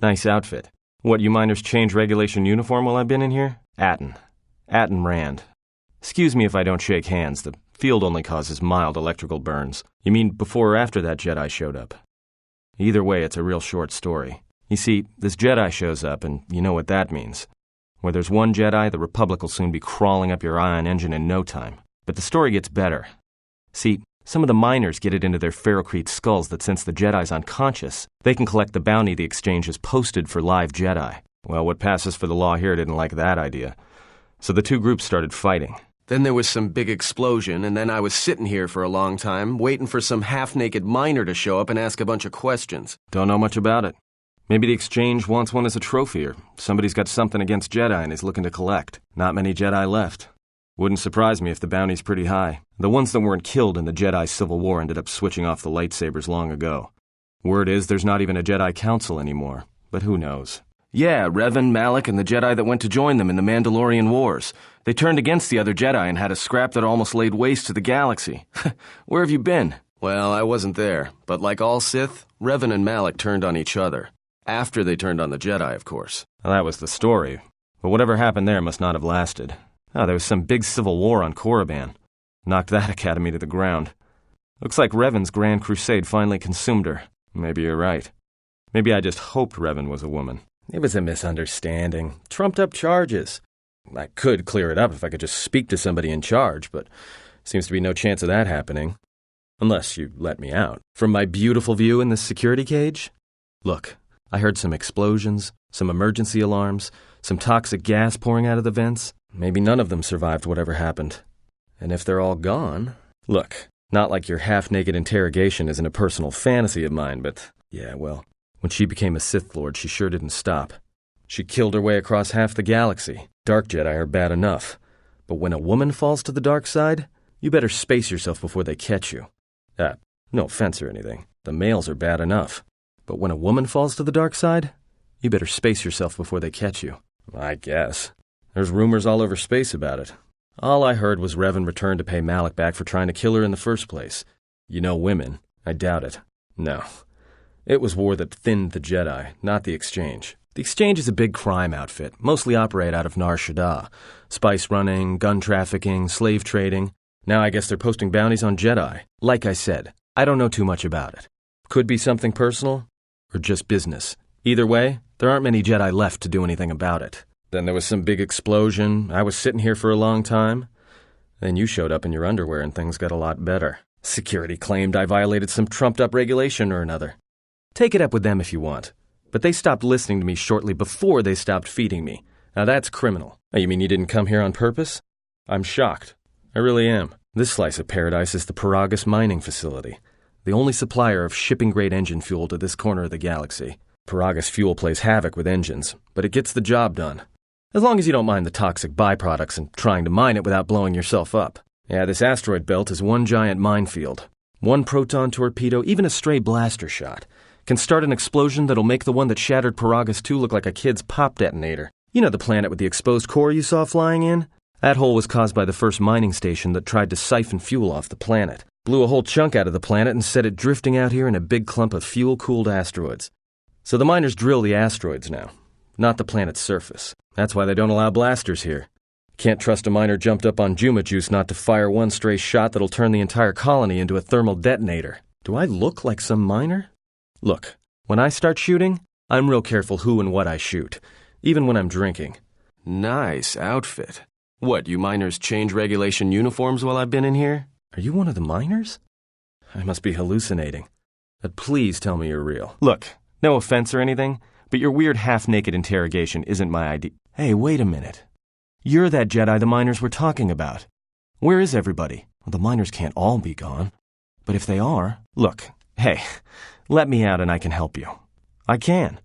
Nice outfit. What, you miners change regulation uniform while I've been in here? Atton. Atton Rand. Excuse me if I don't shake hands. The field only causes mild electrical burns. You mean before or after that Jedi showed up? Either way, it's a real short story. You see, this Jedi shows up, and you know what that means. Where there's one Jedi, the Republic will soon be crawling up your ion engine in no time. But the story gets better. See, some of the miners get it into their ferrocrete skulls that since the Jedi's unconscious, they can collect the bounty the exchange has posted for live Jedi. Well, what passes for the law here didn't like that idea. So the two groups started fighting. Then there was some big explosion, and then I was sitting here for a long time, waiting for some half-naked miner to show up and ask a bunch of questions. Don't know much about it. Maybe the exchange wants one as a trophy, or somebody's got something against Jedi and is looking to collect. Not many Jedi left. Wouldn't surprise me if the bounty's pretty high. The ones that weren't killed in the Jedi Civil War ended up switching off the lightsabers long ago. Word is there's not even a Jedi Council anymore, but who knows? Yeah, Revan, Malak, and the Jedi that went to join them in the Mandalorian Wars. They turned against the other Jedi and had a scrap that almost laid waste to the galaxy. Where have you been? Well, I wasn't there, but like all Sith, Revan and Malak turned on each other. After they turned on the Jedi, of course. Well, that was the story. But whatever happened there must not have lasted. There was some big civil war on Korriban. Knocked that academy to the ground. Looks like Revan's grand crusade finally consumed her. Maybe you're right. Maybe I just hoped Revan was a woman. It was a misunderstanding. Trumped up charges. I could clear it up if I could just speak to somebody in charge, but seems to be no chance of that happening. Unless you let me out. From my beautiful view in this security cage? Look, I heard some explosions, some emergency alarms, some toxic gas pouring out of the vents. Maybe none of them survived whatever happened. And if they're all gone... Look, not like your half-naked interrogation isn't a personal fantasy of mine, but... Yeah, well, when she became a Sith Lord, she sure didn't stop. She killed her way across half the galaxy. Dark Jedi are bad enough. But when a woman falls to the dark side, you better space yourself before they catch you. No offense or anything. The males are bad enough. But when a woman falls to the dark side, you better space yourself before they catch you. I guess. There's rumors all over space about it. All I heard was Revan returned to pay Malak back for trying to kill her in the first place. You know women. I doubt it. No. It was war that thinned the Jedi, not the exchange. The exchange is a big crime outfit, mostly operate out of Nar Shaddaa. Spice running, gun trafficking, slave trading. Now I guess they're posting bounties on Jedi. Like I said, I don't know too much about it. Could be something personal, or just business. Either way, there aren't many Jedi left to do anything about it. Then there was some big explosion. I was sitting here for a long time. Then you showed up in your underwear and things got a lot better. Security claimed I violated some trumped-up regulation or another. Take it up with them if you want. But they stopped listening to me shortly before they stopped feeding me. Now that's criminal. You mean you didn't come here on purpose? I'm shocked. I really am. This slice of paradise is the Paragus mining facility, the only supplier of shipping-grade engine fuel to this corner of the galaxy. Paragus fuel plays havoc with engines, but it gets the job done. As long as you don't mind the toxic byproducts and trying to mine it without blowing yourself up. Yeah, this asteroid belt is one giant minefield. One proton torpedo, even a stray blaster shot, can start an explosion that'll make the one that shattered Paragus 2 look like a kid's pop detonator. You know the planet with the exposed core you saw flying in? That hole was caused by the first mining station that tried to siphon fuel off the planet. Blew a whole chunk out of the planet and set it drifting out here in a big clump of fuel-cooled asteroids. So the miners drill the asteroids now, not the planet's surface. That's why they don't allow blasters here. Can't trust a miner jumped up on Juma Juice not to fire one stray shot that'll turn the entire colony into a thermal detonator. Do I look like some miner? Look, when I start shooting, I'm real careful who and what I shoot, even when I'm drinking. Nice outfit. What, you miners change regulation uniforms while I've been in here? Are you one of the miners? I must be hallucinating. But please tell me you're real. Look, no offense or anything, but your weird half-naked interrogation isn't my idea. Hey, wait a minute. You're that Jedi the miners were talking about. Where is everybody? Well, the miners can't all be gone. But if they are... Look, hey, let me out and I can help you. I can.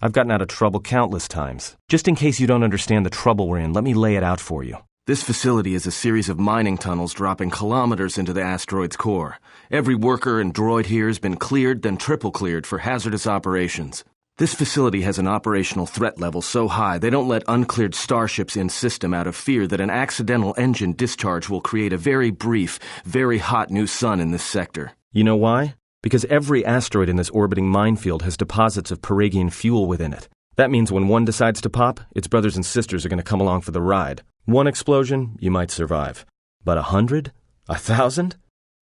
I've gotten out of trouble countless times. Just in case you don't understand the trouble we're in, let me lay it out for you. This facility is a series of mining tunnels dropping kilometers into the asteroid's core. Every worker and droid here has been cleared, then triple cleared for hazardous operations. This facility has an operational threat level so high they don't let uncleared starships in system out of fear that an accidental engine discharge will create a very brief, very hot new sun in this sector. You know why? Because every asteroid in this orbiting minefield has deposits of Paragian fuel within it. That means when one decides to pop, its brothers and sisters are going to come along for the ride. One explosion, you might survive. But 100? 1,000?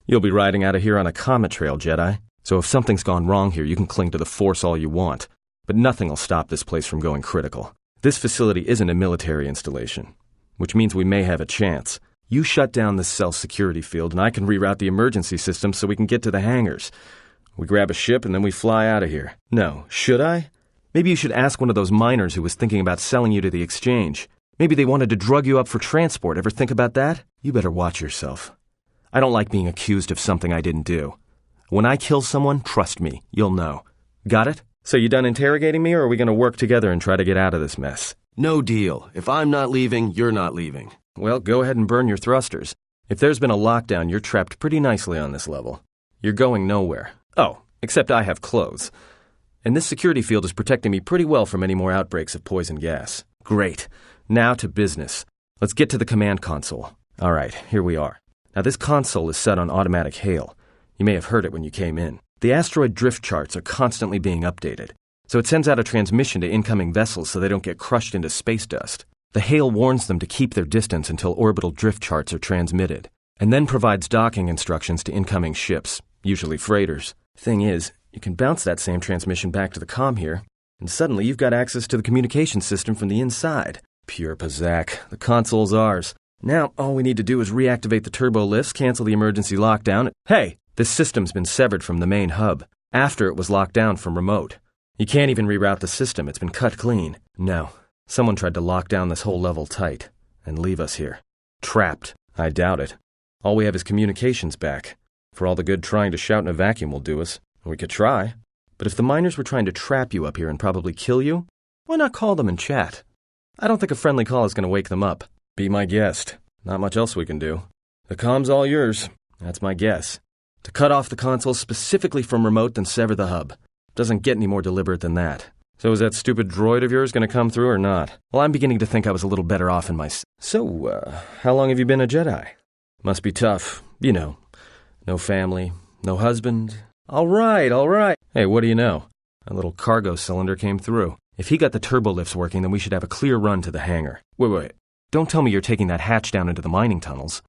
You'll be riding out of here on a comet trail, Jedi. So if something's gone wrong here, you can cling to the Force all you want. But nothing will stop this place from going critical. This facility isn't a military installation, which means we may have a chance. You shut down this cell security field, and I can reroute the emergency system so we can get to the hangars. We grab a ship, and then we fly out of here. No, should I? Maybe you should ask one of those miners who was thinking about selling you to the exchange. Maybe they wanted to drug you up for transport. Ever think about that? You better watch yourself. I don't like being accused of something I didn't do. When I kill someone, trust me, you'll know. Got it? So you done interrogating me, or are we going to work together and try to get out of this mess? No deal. If I'm not leaving, you're not leaving. Well, go ahead and burn your thrusters. If there's been a lockdown, you're trapped pretty nicely on this level. You're going nowhere. Oh, except I have clothes. And this security field is protecting me pretty well from any more outbreaks of poison gas. Great. Now to business. Let's get to the command console. All right, here we are. Now this console is set on automatic hail. You may have heard it when you came in. The asteroid drift charts are constantly being updated, so it sends out a transmission to incoming vessels so they don't get crushed into space dust. The hail warns them to keep their distance until orbital drift charts are transmitted, and then provides docking instructions to incoming ships, usually freighters. Thing is, you can bounce that same transmission back to the comm here, and suddenly you've got access to the communication system from the inside. Pure pizzazz. The console's ours. Now, all we need to do is reactivate the turbo lifts, cancel the emergency lockdown. Hey! This system's been severed from the main hub, after it was locked down from remote. You can't even reroute the system, it's been cut clean. No, someone tried to lock down this whole level tight, and leave us here. Trapped. I doubt it. All we have is communications back. For all the good trying to shout in a vacuum will do us. We could try. But if the miners were trying to trap you up here and probably kill you, why not call them and chat? I don't think a friendly call is going to wake them up. Be my guest. Not much else we can do. The comm's all yours. That's my guess. To cut off the console specifically from remote, then sever the hub. Doesn't get any more deliberate than that. So is that stupid droid of yours going to come through or not? Well, I'm beginning to think I was a little better off in my... So, how long have you been a Jedi? Must be tough. You know. No family, no husband. All right. Hey, what do you know? A little cargo cylinder came through. If he got the turbo lifts working, then we should have a clear run to the hangar. Wait. Don't tell me you're taking that hatch down into the mining tunnels.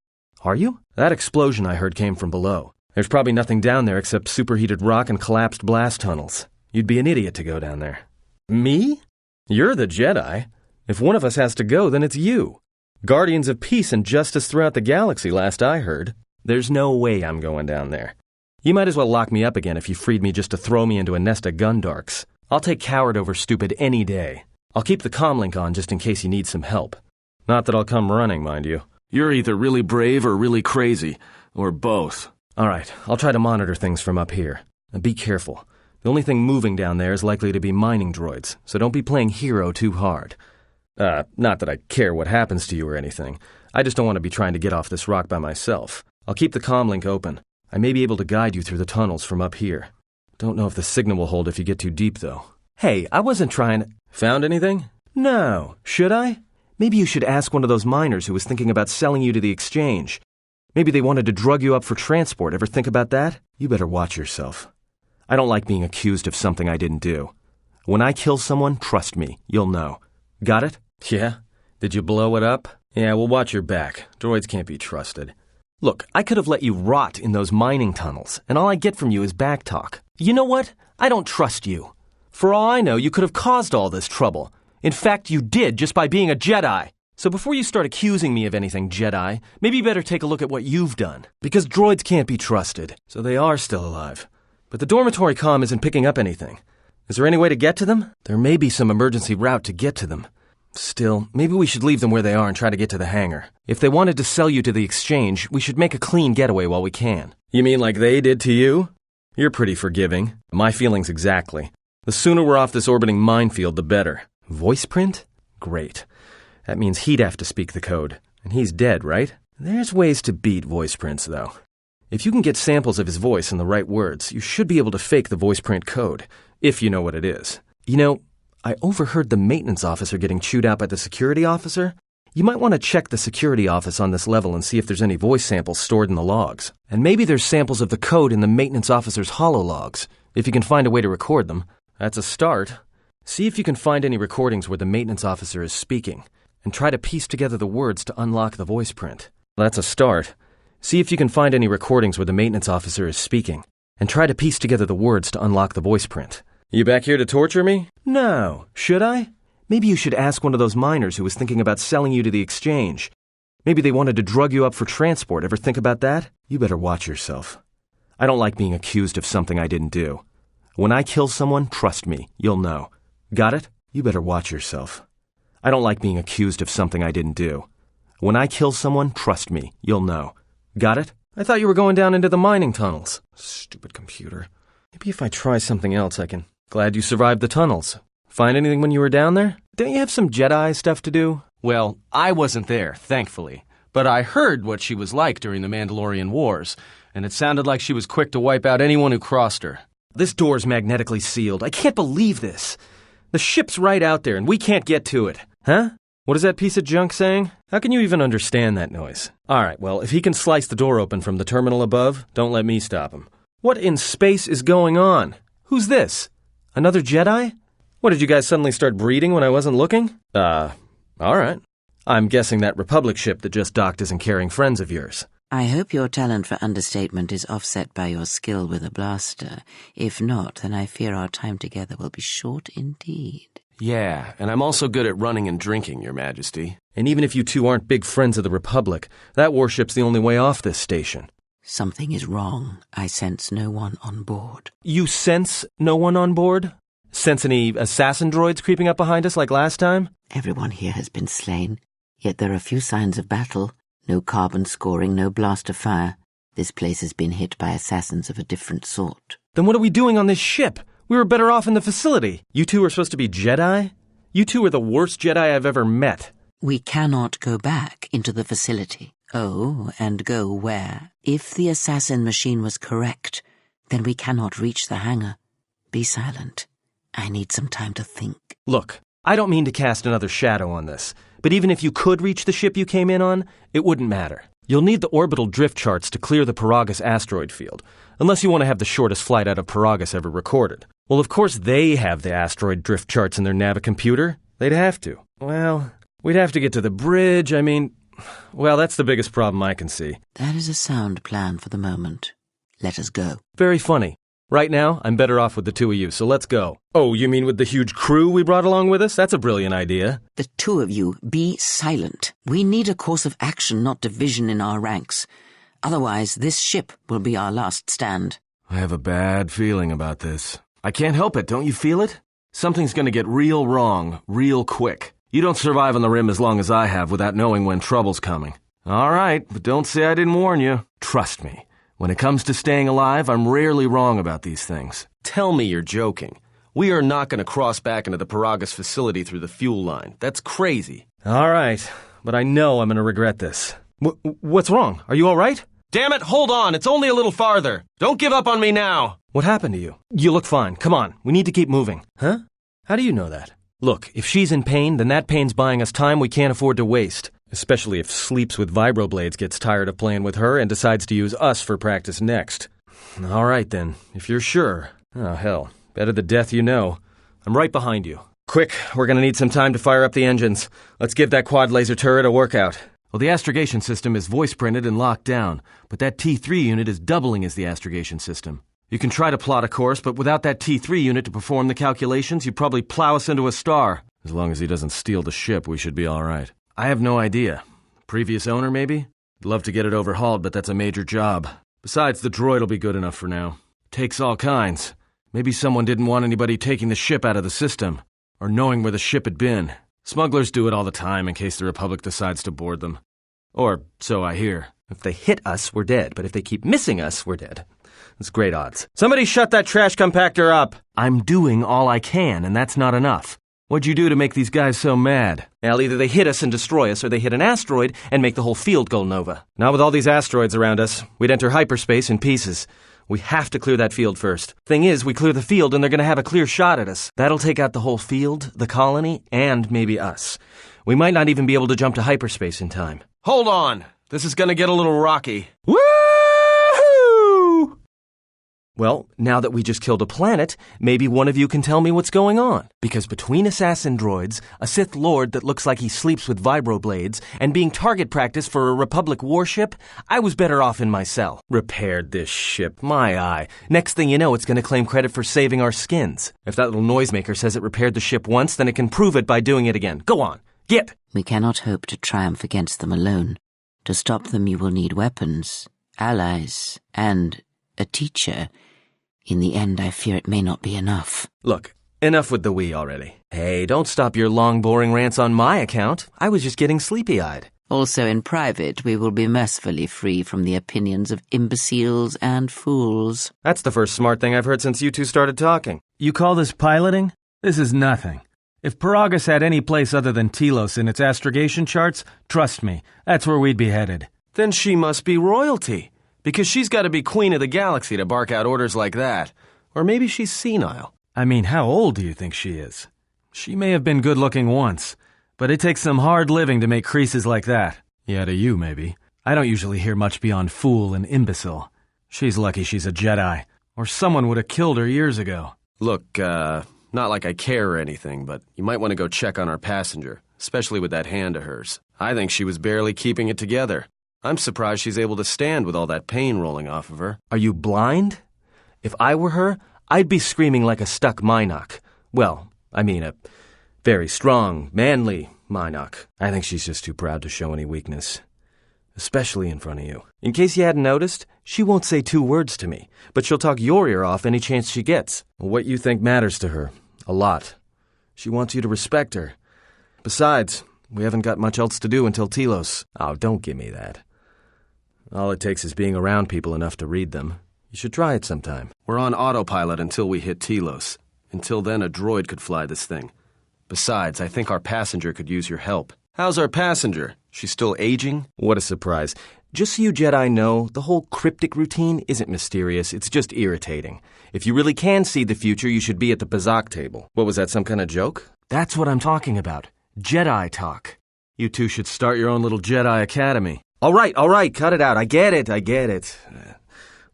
Are you? That explosion I heard came from below. There's probably nothing down there except superheated rock and collapsed blast tunnels. You'd be an idiot to go down there. Me? You're the Jedi. If one of us has to go, then it's you. Guardians of peace and justice throughout the galaxy, last I heard. There's no way I'm going down there. You might as well lock me up again if you freed me just to throw me into a nest of gundarks. I'll take coward over stupid any day. I'll keep the comlink on just in case you need some help. Not that I'll come running, mind you. You're either really brave or really crazy, or both. All right, I'll try to monitor things from up here. And be careful. The only thing moving down there is likely to be mining droids, so don't be playing hero too hard. Not that I care what happens to you or anything. I just don't want to be trying to get off this rock by myself. I'll keep the comlink open. I may be able to guide you through the tunnels from up here. Don't know if the signal will hold if you get too deep, though. Hey, I wasn't trying to... Found anything? No. Should I? Maybe you should ask one of those miners who was thinking about selling you to the exchange. Maybe they wanted to drug you up for transport. Ever think about that? You better watch yourself. I don't like being accused of something I didn't do. When I kill someone, trust me, you'll know. Got it? Yeah? Did you blow it up? Yeah, well, watch your back. Droids can't be trusted. Look, I could have let you rot in those mining tunnels, and all I get from you is back talk. You know what? I don't trust you. For all I know, you could have caused all this trouble. In fact, you did just by being a Jedi. So before you start accusing me of anything, Jedi, maybe you better take a look at what you've done. Because droids can't be trusted, so they are still alive. But the dormitory comm isn't picking up anything. Is there any way to get to them? There may be some emergency route to get to them. Still, maybe we should leave them where they are and try to get to the hangar. If they wanted to sell you to the exchange, we should make a clean getaway while we can. You mean like they did to you? You're pretty forgiving. My feelings exactly. The sooner we're off this orbiting minefield, the better. Voice print? Great. That means he'd have to speak the code. And he's dead, right? There's ways to beat voice prints, though. If you can get samples of his voice and the right words, you should be able to fake the voice print code, if you know what it is. You know, I overheard the maintenance officer getting chewed out by the security officer. You might want to check the security office on this level and see if there's any voice samples stored in the logs. And maybe there's samples of the code in the maintenance officer's holologs, if you can find a way to record them. That's a start. See if you can find any recordings where the maintenance officer is speaking, and try to piece together the words to unlock the voice print. That's a start. See if you can find any recordings where the maintenance officer is speaking, and try to piece together the words to unlock the voice print. You back here to torture me? No. Should I? Maybe you should ask one of those miners who was thinking about selling you to the exchange. Maybe they wanted to drug you up for transport. Ever think about that? You better watch yourself. I don't like being accused of something I didn't do. When I kill someone, trust me, you'll know. Got it? You better watch yourself. I don't like being accused of something I didn't do. When I kill someone, trust me, you'll know. Got it? I thought you were going down into the mining tunnels. Stupid computer. Maybe if I try something else I can... Glad you survived the tunnels. Find anything when you were down there? Don't you have some Jedi stuff to do? Well, I wasn't there, thankfully. But I heard what she was like during the Mandalorian Wars, and it sounded like she was quick to wipe out anyone who crossed her. This door's magnetically sealed. I can't believe this. The ship's right out there, and we can't get to it. Huh? What is that piece of junk saying? How can you even understand that noise? Alright, well, if he can slice the door open from the terminal above, don't let me stop him. What in space is going on? Who's this? Another Jedi? What, did you guys suddenly start breeding when I wasn't looking? Alright. I'm guessing that Republic ship that just docked isn't carrying friends of yours. I hope your talent for understatement is offset by your skill with a blaster. If not, then I fear our time together will be short indeed. Yeah, and I'm also good at running and drinking, Your Majesty. And even if you two aren't big friends of the Republic, that warship's the only way off this station. Something is wrong. I sense no one on board. You sense no one on board? Sense any assassin droids creeping up behind us like last time? Everyone here has been slain, yet there are few signs of battle. No carbon scoring, no blaster fire. This place has been hit by assassins of a different sort. Then what are we doing on this ship? We were better off in the facility. You two are supposed to be Jedi? You two are the worst Jedi I've ever met. We cannot go back into the facility. Oh, and go where? If the assassin machine was correct, then we cannot reach the hangar. Be silent. I need some time to think. Look, I don't mean to cast another shadow on this, but even if you could reach the ship you came in on, it wouldn't matter. You'll need the orbital drift charts to clear the Paragus asteroid field, unless you want to have the shortest flight out of Paragus ever recorded. Well, of course they have the asteroid drift charts in their Navicomputer. They'd have to. Well, we'd have to get to the bridge, well, that's the biggest problem I can see. That is a sound plan for the moment. Let us go. Very funny. Right now, I'm better off with the two of you, so let's go. Oh, you mean with the huge crew we brought along with us? That's a brilliant idea. The two of you, be silent. We need a course of action, not division in our ranks. Otherwise, this ship will be our last stand. I have a bad feeling about this. I can't help it, don't you feel it? Something's gonna get real wrong, real quick. You don't survive on the rim as long as I have without knowing when trouble's coming. All right, but don't say I didn't warn you. Trust me. When it comes to staying alive, I'm rarely wrong about these things. Tell me you're joking. We are not going to cross back into the Paragus facility through the fuel line. That's crazy. All right, but I know I'm going to regret this. What's wrong? Are you all right? Damn it, hold on. It's only a little farther. Don't give up on me now. What happened to you? You look fine. Come on, we need to keep moving. Huh? How do you know that? Look, if she's in pain, then that pain's buying us time we can't afford to waste. Especially if Sleeps with Vibroblades gets tired of playing with her and decides to use us for practice next. All right, then, if you're sure. Oh, hell, better the death you know. I'm right behind you. Quick, we're gonna need some time to fire up the engines. Let's give that quad laser turret a workout. Well, the astrogation system is voice-printed and locked down, but that T3 unit is doubling as the astrogation system. You can try to plot a course, but without that T3 unit to perform the calculations, you'd probably plow us into a star. As long as he doesn't steal the ship, we should be all right. I have no idea. Previous owner, maybe? I'd love to get it overhauled, but that's a major job. Besides, the droid will be good enough for now. Takes all kinds. Maybe someone didn't want anybody taking the ship out of the system, or knowing where the ship had been. Smugglers do it all the time in case the Republic decides to board them. Or so I hear. If they hit us, we're dead, but if they keep missing us, we're dead. That's great odds. Somebody shut that trash compactor up! I'm doing all I can, and that's not enough. What'd you do to make these guys so mad? Well, either they hit us and destroy us, or they hit an asteroid and make the whole field go nova. Not with all these asteroids around us. We'd enter hyperspace in pieces. We have to clear that field first. Thing is, we clear the field and they're gonna have a clear shot at us. That'll take out the whole field, the colony, and maybe us. We might not even be able to jump to hyperspace in time. Hold on! This is gonna get a little rocky. Woohoo! Well, now that we just killed a planet, maybe one of you can tell me what's going on. Because between assassin droids, a Sith Lord that looks like he sleeps with vibroblades, and being target practice for a Republic warship, I was better off in my cell. Repaired this ship, my eye. Next thing you know, it's going to claim credit for saving our skins. If that little noisemaker says it repaired the ship once, then it can prove it by doing it again. Go on, get! We cannot hope to triumph against them alone. To stop them, you will need weapons, allies, and a teacher. In the end, I fear it may not be enough. Look, enough with the we already. Hey, don't stop your long, boring rants on my account. I was just getting sleepy-eyed. Also in private, we will be mercifully free from the opinions of imbeciles and fools. That's the first smart thing I've heard since you two started talking. You call this piloting? This is nothing. If Paragus had any place other than Telos in its astrogation charts, trust me, that's where we'd be headed. Then she must be royalty. Because she's got to be queen of the galaxy to bark out orders like that. Or maybe she's senile. I mean, how old do you think she is? She may have been good-looking once, but it takes some hard living to make creases like that. Yeah, to you, maybe. I don't usually hear much beyond fool and imbecile. She's lucky she's a Jedi, or someone would have killed her years ago. Look, not like I care or anything, but you might want to go check on our passenger, especially with that hand of hers. I think she was barely keeping it together. I'm surprised she's able to stand with all that pain rolling off of her. Are you blind? If I were her, I'd be screaming like a stuck Minoc. Well, I mean a very strong, manly Minoc. I think she's just too proud to show any weakness. Especially in front of you. In case you hadn't noticed, she won't say 2 words to me, but she'll talk your ear off any chance she gets. What you think matters to her. A lot. She wants you to respect her. Besides, we haven't got much else to do until Telos. Oh, don't give me that. All it takes is being around people enough to read them. You should try it sometime. We're on autopilot until we hit Telos. Until then, a droid could fly this thing. Besides, I think our passenger could use your help. How's our passenger? She's still aging? What a surprise. Just so you Jedi know, the whole cryptic routine isn't mysterious, it's just irritating. If you really can see the future, you should be at the Pazak table. What was that, some kind of joke? That's what I'm talking about. Jedi talk. You two should start your own little Jedi academy. All right, cut it out. I get it.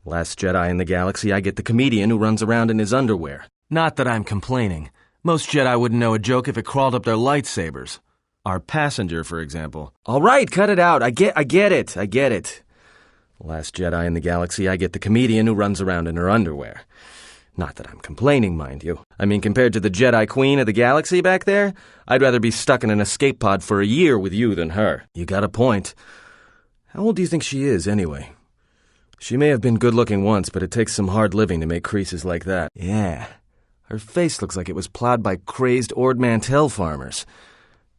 Last Jedi in the galaxy, I get the comedian who runs around in his underwear. Not that I'm complaining. Most Jedi wouldn't know a joke if it crawled up their lightsabers. Our passenger, for example. All right, cut it out. I get it. Last Jedi in the galaxy, I get the comedian who runs around in her underwear. Not that I'm complaining, mind you. I mean, compared to the Jedi Queen of the galaxy back there, I'd rather be stuck in an escape pod for a year with you than her. You got a point. How old do you think she is, anyway? She may have been good-looking once, but it takes some hard living to make creases like that. Yeah. Her face looks like it was plowed by crazed Ord Mantell farmers.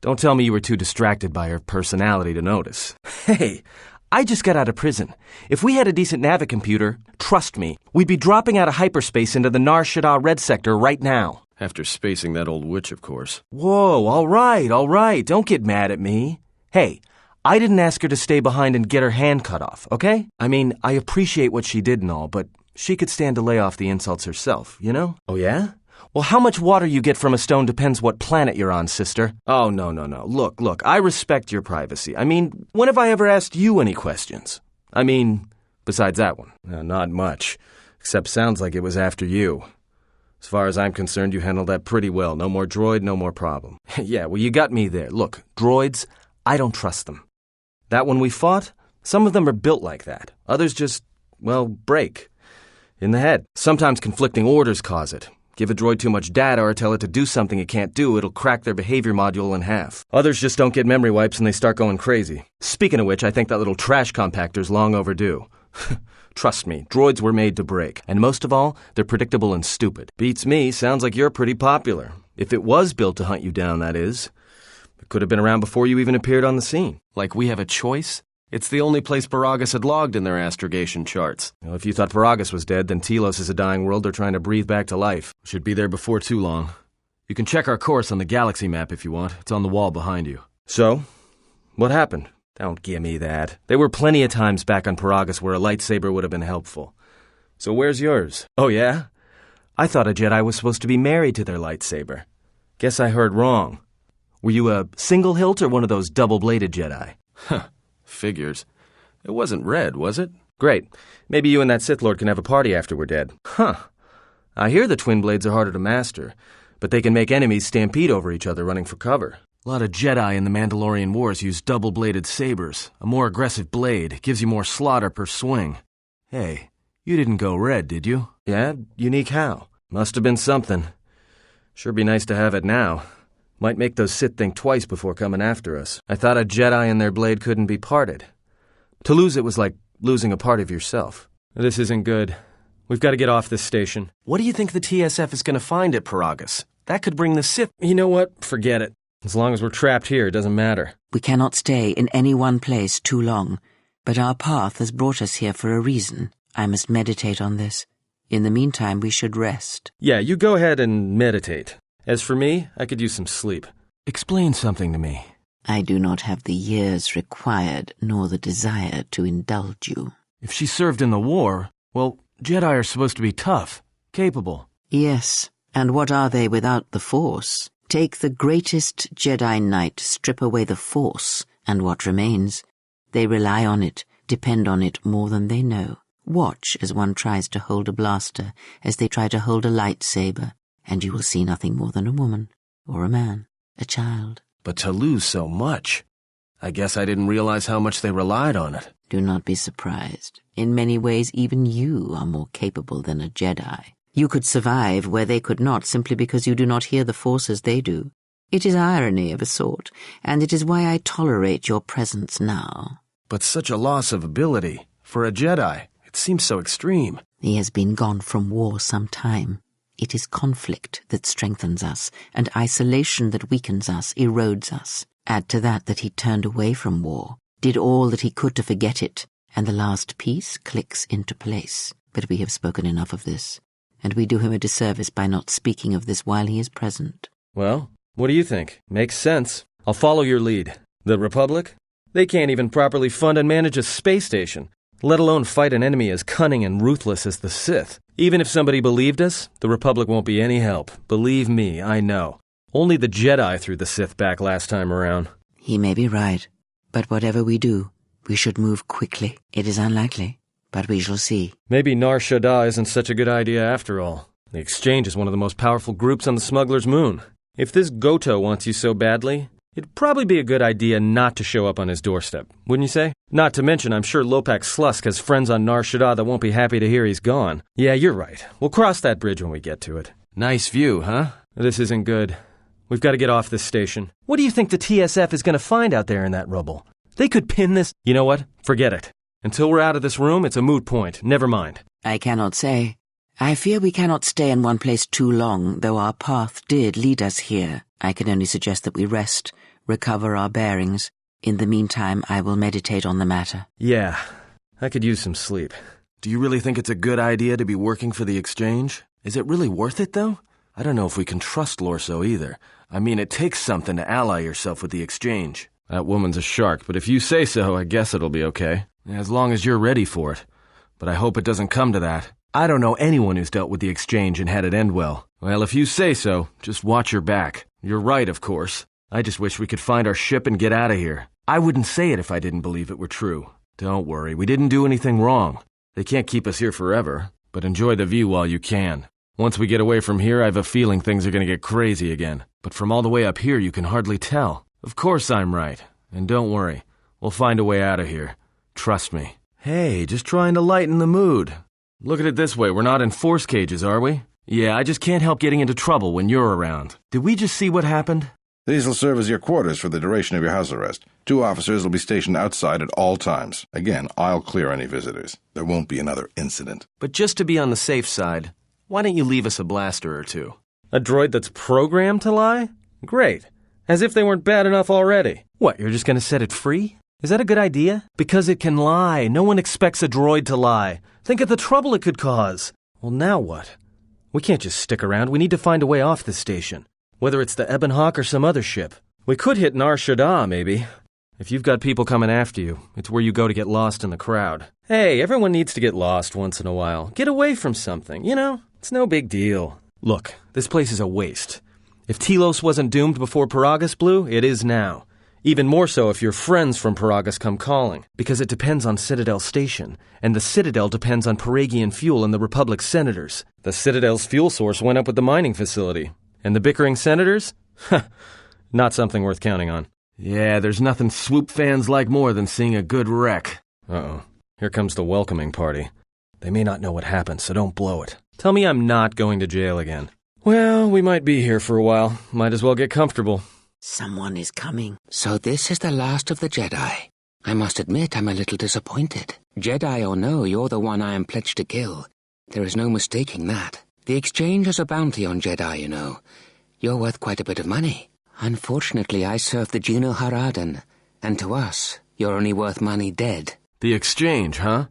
Don't tell me you were too distracted by her personality to notice. Hey, I just got out of prison. If we had a decent navicomputer, trust me, we'd be dropping out of hyperspace into the Nar Shaddaa Red Sector right now. After spacing that old witch, of course. Whoa, all right. Don't get mad at me. Hey, I didn't ask her to stay behind and get her hand cut off, okay? I mean, I appreciate what she did and all, but she could stand to lay off the insults herself, you know? Oh, yeah? Well, how much water you get from a stone depends what planet you're on, sister. Oh, no. Look, I respect your privacy. I mean, when have I ever asked you any questions? I mean, besides that one. Not much. Except sounds like it was after you. As far as I'm concerned, you handled that pretty well. No more droid, no more problem. Yeah, well, you got me there. Look, droids, I don't trust them. That one we fought, some of them are built like that. Others just, well, break. In the head. Sometimes conflicting orders cause it. Give a droid too much data or tell it to do something it can't do, it'll crack their behavior module in half. Others just don't get memory wipes and they start going crazy. Speaking of which, I think that little trash compactor's long overdue. Trust me, droids were made to break. And most of all, they're predictable and stupid. Beats me, sounds like you're pretty popular. If it was built to hunt you down, that is. It could have been around before you even appeared on the scene. Like we have a choice? It's the only place Paragus had logged in their astrogation charts. Well, if you thought Paragus was dead, then Telos is a dying world they're trying to breathe back to life. Should be there before too long. You can check our course on the galaxy map if you want. It's on the wall behind you. So, what happened? Don't give me that. There were plenty of times back on Paragus where a lightsaber would have been helpful. So where's yours? Oh, yeah? I thought a Jedi was supposed to be married to their lightsaber. Guess I heard wrong. Were you a single hilt or one of those double-bladed Jedi? Huh. Figures. It wasn't red, was it? Great. Maybe you and that Sith Lord can have a party after we're dead. Huh. I hear the twin blades are harder to master, but they can make enemies stampede over each other running for cover. A lot of Jedi in the Mandalorian Wars use double-bladed sabers. A more aggressive blade gives you more slaughter per swing. Hey, you didn't go red, did you? Yeah? Unique how? Must have been something. Sure be nice to have it now. Might make those Sith think twice before coming after us. I thought a Jedi and their blade couldn't be parted. To lose it was like losing a part of yourself. This isn't good. We've got to get off this station. What do you think the TSF is going to find at Paragus? That could bring the Sith... You know what? Forget it. As long as we're trapped here, it doesn't matter. We cannot stay in any one place too long, but our path has brought us here for a reason. I must meditate on this. In the meantime, we should rest. Yeah, you go ahead and meditate. As for me, I could use some sleep. Explain something to me. I do not have the years required, nor the desire to indulge you. If she served in the war, well, Jedi are supposed to be tough, capable. Yes, and what are they without the Force? Take the greatest Jedi Knight, strip away the Force, and what remains? They rely on it, depend on it more than they know. Watch as one tries to hold a blaster, as they try to hold a lightsaber, and you will see nothing more than a woman, or a man, a child. But to lose so much, I guess I didn't realize how much they relied on it. Do not be surprised. In many ways, even you are more capable than a Jedi. You could survive where they could not simply because you do not hear the Force as they do. It is irony of a sort, and it is why I tolerate your presence now. But such a loss of ability, for a Jedi, it seems so extreme. He has been gone from war some time. It is conflict that strengthens us, and isolation that weakens us, erodes us. Add to that he turned away from war, did all that he could to forget it, and the last piece clicks into place. But we have spoken enough of this, and we do him a disservice by not speaking of this while he is present. Well, what do you think? Makes sense. I'll follow your lead. The Republic? They can't even properly fund and manage a space station, let alone fight an enemy as cunning and ruthless as the Sith. Even if somebody believed us, the Republic won't be any help. Believe me, I know. Only the Jedi threw the Sith back last time around. He may be right, but whatever we do, we should move quickly. It is unlikely, but we shall see. Maybe Nar Shaddaa isn't such a good idea after all. The Exchange is one of the most powerful groups on the Smuggler's Moon. If this Goto wants you so badly, it'd probably be a good idea not to show up on his doorstep, wouldn't you say? Not to mention, I'm sure Lopak Slusk has friends on Nar Shaddaa that won't be happy to hear he's gone. Yeah, you're right. We'll cross that bridge when we get to it. Nice view, huh? This isn't good. We've got to get off this station. What do you think the TSF is going to find out there in that rubble? They could pin this... You know what? Forget it. Until we're out of this room, it's a moot point. Never mind. I cannot say. I fear we cannot stay in one place too long, though our path did lead us here. I can only suggest that we rest, recover our bearings. In the meantime, I will meditate on the matter. Yeah, I could use some sleep. Do you really think it's a good idea to be working for the Exchange? Is it really worth it, though? I don't know if we can trust Lorso either. I mean, it takes something to ally yourself with the Exchange. That woman's a shark, but if you say so, I guess it'll be okay. As long as you're ready for it. But I hope it doesn't come to that. I don't know anyone who's dealt with the Exchange and had it end well. Well, if you say so, just watch your back. You're right, of course. I just wish we could find our ship and get out of here. I wouldn't say it if I didn't believe it were true. Don't worry, we didn't do anything wrong. They can't keep us here forever, but enjoy the view while you can. Once we get away from here, I have a feeling things are going to get crazy again. But from all the way up here, you can hardly tell. Of course I'm right. And don't worry, we'll find a way out of here. Trust me. Hey, just trying to lighten the mood. Look at it this way, we're not in force cages, are we? Yeah, I just can't help getting into trouble when you're around. Did we just see what happened? These will serve as your quarters for the duration of your house arrest. 2 officers will be stationed outside at all times. Again, I'll clear any visitors. There won't be another incident. But just to be on the safe side, why don't you leave us a blaster or two? A droid that's programmed to lie? Great. As if they weren't bad enough already. What, you're just going to set it free? Is that a good idea? Because it can lie. No one expects a droid to lie. Think of the trouble it could cause. Well, now what? We can't just stick around. We need to find a way off this station. Whether it's the Ebon Hawk or some other ship. We could hit Nar Shaddaa, maybe. If you've got people coming after you, it's where you go to get lost in the crowd. Hey, everyone needs to get lost once in a while. Get away from something, you know? It's no big deal. Look, this place is a waste. If Telos wasn't doomed before Paragus blew, it is now. Even more so if your friends from Paragus come calling, because it depends on Citadel Station, and the Citadel depends on Paragian fuel and the Republic's senators. The Citadel's fuel source went up with the mining facility. And the bickering senators? Not something worth counting on. Yeah, there's nothing swoop fans like more than seeing a good wreck. Uh-oh. Here comes the welcoming party. They may not know what happened, so don't blow it. Tell me I'm not going to jail again. Well, we might be here for a while. Might as well get comfortable. Someone is coming. So this is the last of the Jedi. I must admit I'm a little disappointed. Jedi or no, you're the one I am pledged to kill. There is no mistaking that. The exchange is a bounty on Jedi, you know. You're worth quite a bit of money. Unfortunately, I serve the Juno Haradan, and to us, you're only worth money dead. The exchange, huh?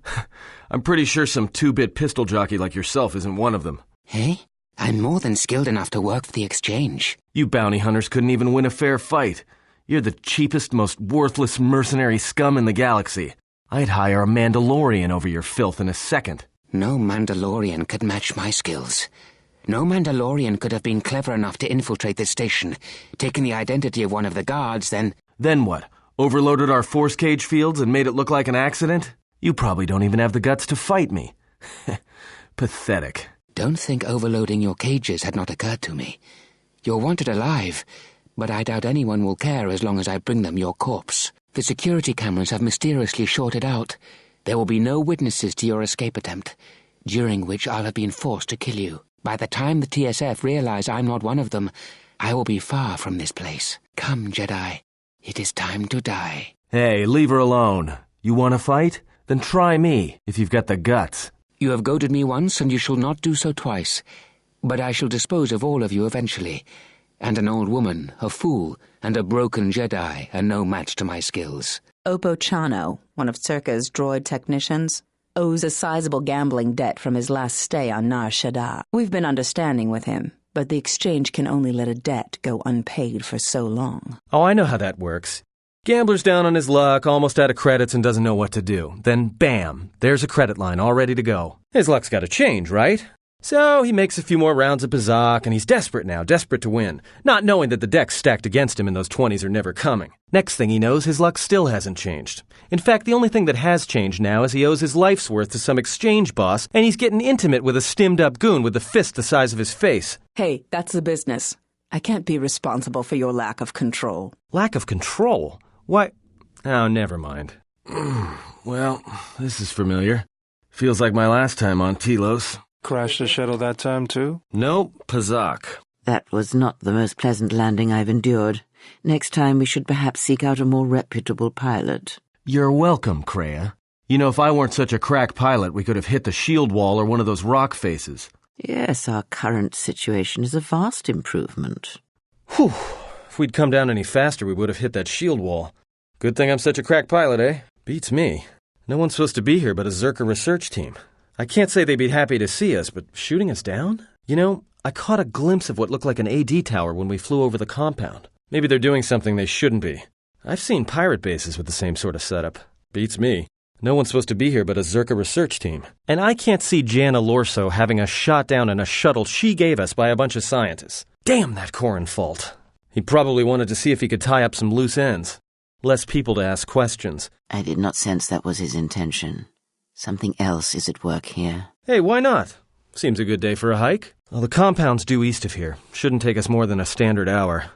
I'm pretty sure some two-bit pistol jockey like yourself isn't one of them. Hey? I'm more than skilled enough to work for the exchange. You bounty hunters couldn't even win a fair fight. You're the cheapest, most worthless mercenary scum in the galaxy. I'd hire a Mandalorian over your filth in a second. No Mandalorian could match my skills. No Mandalorian could have been clever enough to infiltrate this station, taken the identity of one of the guards, then... Then what? Overloaded our force cage fields and made it look like an accident? You probably don't even have the guts to fight me. Pathetic. Don't think overloading your cages had not occurred to me. You're wanted alive, but I doubt anyone will care as long as I bring them your corpse. The security cameras have mysteriously shorted out. There will be no witnesses to your escape attempt, during which I'll have been forced to kill you. By the time the TSF realize I'm not one of them, I will be far from this place. Come, Jedi. It is time to die. Hey, leave her alone. You want to fight? Then try me, if you've got the guts. You have goaded me once, and you shall not do so twice. But I shall dispose of all of you eventually. And an old woman, a fool, and a broken Jedi are no match to my skills. Oppo Chano, one of Circa's droid technicians, owes a sizable gambling debt from his last stay on Nar Shaddaa. We've been understanding with him, but the exchange can only let a debt go unpaid for so long. Oh, I know how that works. Gambler's down on his luck, almost out of credits and doesn't know what to do. Then, bam, there's a credit line all ready to go. His luck's got to change, right? So he makes a few more rounds of Bazak, and he's desperate now, desperate to win, not knowing that the deck's stacked against him and those 20s are never coming. Next thing he knows, his luck still hasn't changed. In fact, the only thing that has changed now is he owes his life's worth to some exchange boss, and he's getting intimate with a stimmed-up goon with a fist the size of his face. Hey, that's the business. I can't be responsible for your lack of control. Lack of control? Why? Oh, never mind. Well, this is familiar. Feels like my last time on Telos. Crashed the shuttle that time, too? Nope, Pazak. That was not the most pleasant landing I've endured. Next time we should perhaps seek out a more reputable pilot. You're welcome, Kreia. You know, if I weren't such a crack pilot, we could have hit the shield wall or one of those rock faces. Yes, our current situation is a vast improvement. Whew. If we'd come down any faster, we would have hit that shield wall. Good thing I'm such a crack pilot, eh? Beats me. No one's supposed to be here but a Zerka research team. I can't say they'd be happy to see us, but shooting us down? You know, I caught a glimpse of what looked like an AD tower when we flew over the compound. Maybe they're doing something they shouldn't be. I've seen pirate bases with the same sort of setup. Beats me. No one's supposed to be here but a Zerka research team. And I can't see Jana Lorso having us shot down in a shuttle she gave us by a bunch of scientists. Damn that Corrin fault. He probably wanted to see if he could tie up some loose ends. Less people to ask questions. I did not sense that was his intention. Something else is at work here. Hey, why not? Seems a good day for a hike. Well, the compound's due east of here. Shouldn't take us more than a standard hour.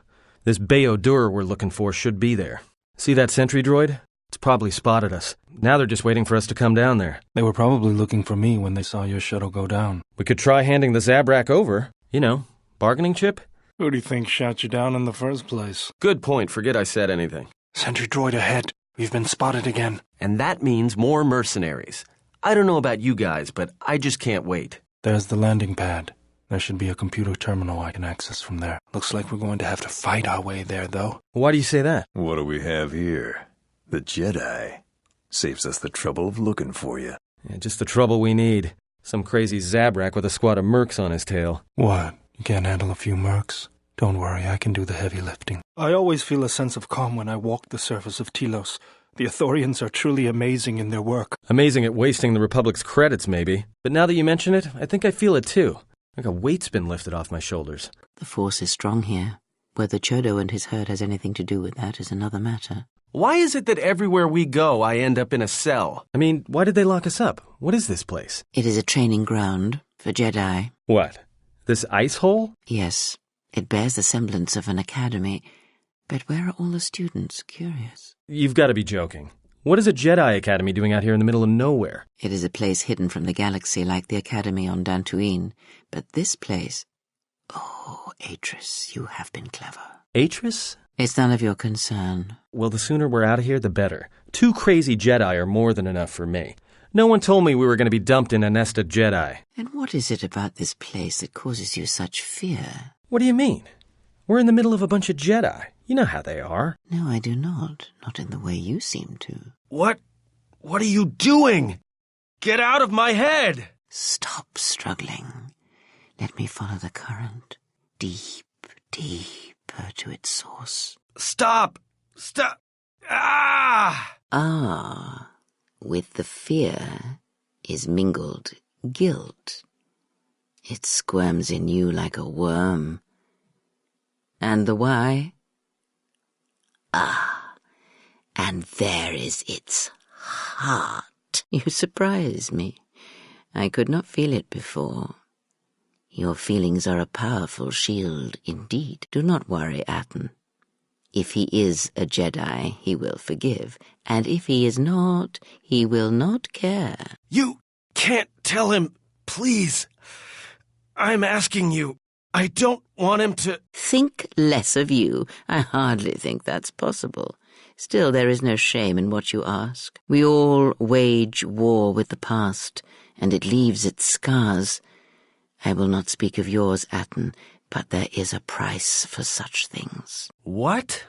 This Bayodur we're looking for should be there. See that sentry droid? It's probably spotted us. Now they're just waiting for us to come down there. They were probably looking for me when they saw your shuttle go down. We could try handing the Zabrak over. You know, bargaining chip? Who do you think shot you down in the first place? Good point. Forget I said anything. Sentry droid ahead. We've been spotted again. And that means more mercenaries. I don't know about you guys, but I just can't wait. There's the landing pad. There should be a computer terminal I can access from there. Looks like we're going to have to fight our way there, though. Why do you say that? What do we have here? The Jedi. Saves us the trouble of looking for you. Yeah, just the trouble we need. Some crazy Zabrak with a squad of mercs on his tail. What? You can't handle a few mercs? Don't worry, I can do the heavy lifting. I always feel a sense of calm when I walk the surface of Telos. The Ithorians are truly amazing in their work. Amazing at wasting the Republic's credits, maybe. But now that you mention it, I think I feel it too. Like a weight's been lifted off my shoulders. The force is strong here. Whether Chodo and his herd has anything to do with that is another matter. Why is it that everywhere we go, I end up in a cell? I mean, why did they lock us up? What is this place? It is a training ground for Jedi. What? This ice hole? Yes, it bears the semblance of an academy. But where are all the students? Curious. You've got to be joking. What is a Jedi Academy doing out here in the middle of nowhere? It is a place hidden from the galaxy like the Academy on Dantooine. But this place... Oh, Atris, you have been clever. Atris? It's none of your concern. Well, the sooner we're out of here, the better. 2 crazy Jedi are more than enough for me. No one told me we were going to be dumped in a nest of Jedi. And what is it about this place that causes you such fear? What do you mean? We're in the middle of a bunch of Jedi. You know how they are. No, I do not. Not in the way you seem to. What are you doing? Get out of my head! Stop struggling. Let me follow the current. Deep, deeper to its source. Stop! Stop! Ah! Ah, with the fear is mingled guilt. It squirms in you like a worm. And the why? Ah, and there is its heart. You surprise me. I could not feel it before. Your feelings are a powerful shield indeed. Do not worry, Atton. If he is a Jedi, he will forgive. And if he is not, he will not care. You can't tell him, please. I'm asking you. I don't want him to... Think less of you. I hardly think that's possible. Still, there is no shame in what you ask. We all wage war with the past, and it leaves its scars. I will not speak of yours, Atton, but there is a price for such things. What?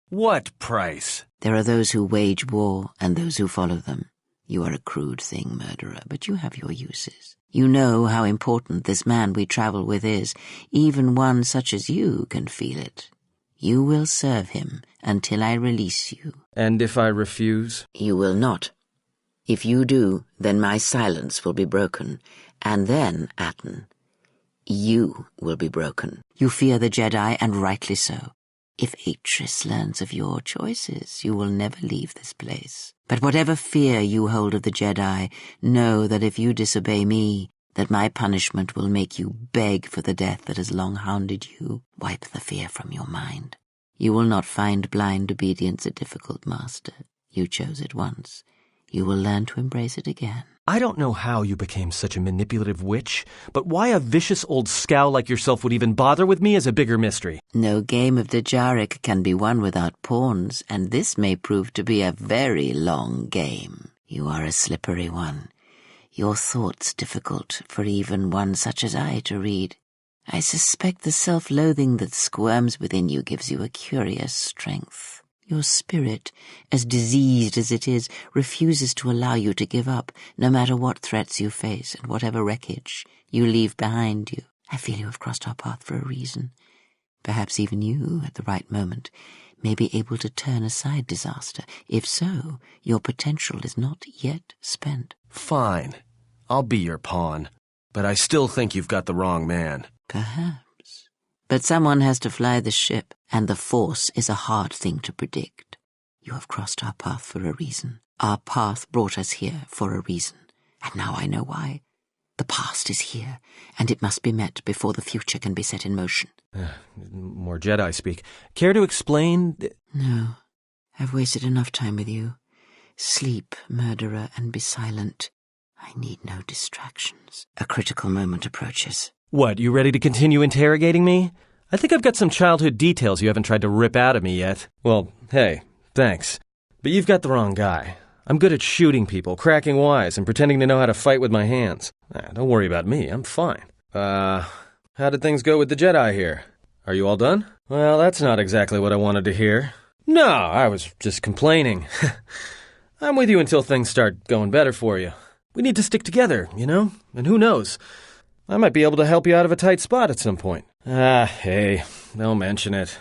What price? There are those who wage war and those who follow them. You are a crude thing, murderer, but you have your uses. You know how important this man we travel with is. Even one such as you can feel it. You will serve him until I release you. And if I refuse? You will not. If you do, then my silence will be broken. And then, Atton, you will be broken. You fear the Jedi, and rightly so. If Atris learns of your choices, you will never leave this place. But whatever fear you hold of the Jedi, know that if you disobey me, that my punishment will make you beg for the death that has long hounded you. Wipe the fear from your mind. You will not find blind obedience a difficult master. You chose it once. You will learn to embrace it again. I don't know how you became such a manipulative witch, but why a vicious old scowl like yourself would even bother with me is a bigger mystery. No game of Dejaric can be won without pawns, and this may prove to be a very long game. You are a slippery one. Your thoughts difficult for even one such as I to read. I suspect the self-loathing that squirms within you gives you a curious strength. Your spirit, as diseased as it is, refuses to allow you to give up, no matter what threats you face and whatever wreckage you leave behind you. I feel you have crossed our path for a reason. Perhaps even you, at the right moment, may be able to turn aside disaster. If so, your potential is not yet spent. Fine. I'll be your pawn. But I still think you've got the wrong man. Perhaps. But someone has to fly the ship, and the Force is a hard thing to predict. You have crossed our path for a reason. Our path brought us here for a reason. And now I know why. The past is here, and it must be met before the future can be set in motion. More Jedi speak. Care to explain? No. I've wasted enough time with you. Sleep, murderer, and be silent. I need no distractions. A critical moment approaches. What, you ready to continue interrogating me? I think I've got some childhood details you haven't tried to rip out of me yet. Well, hey, thanks. But you've got the wrong guy. I'm good at shooting people, cracking wise, and pretending to know how to fight with my hands. Don't worry about me, I'm fine. How did things go with the Jedi here? Are you all done? Well, that's not exactly what I wanted to hear. No, I was just complaining. I'm with you until things start going better for you. We need to stick together, you know? And who knows? I might be able to help you out of a tight spot at some point. Hey, don't mention it.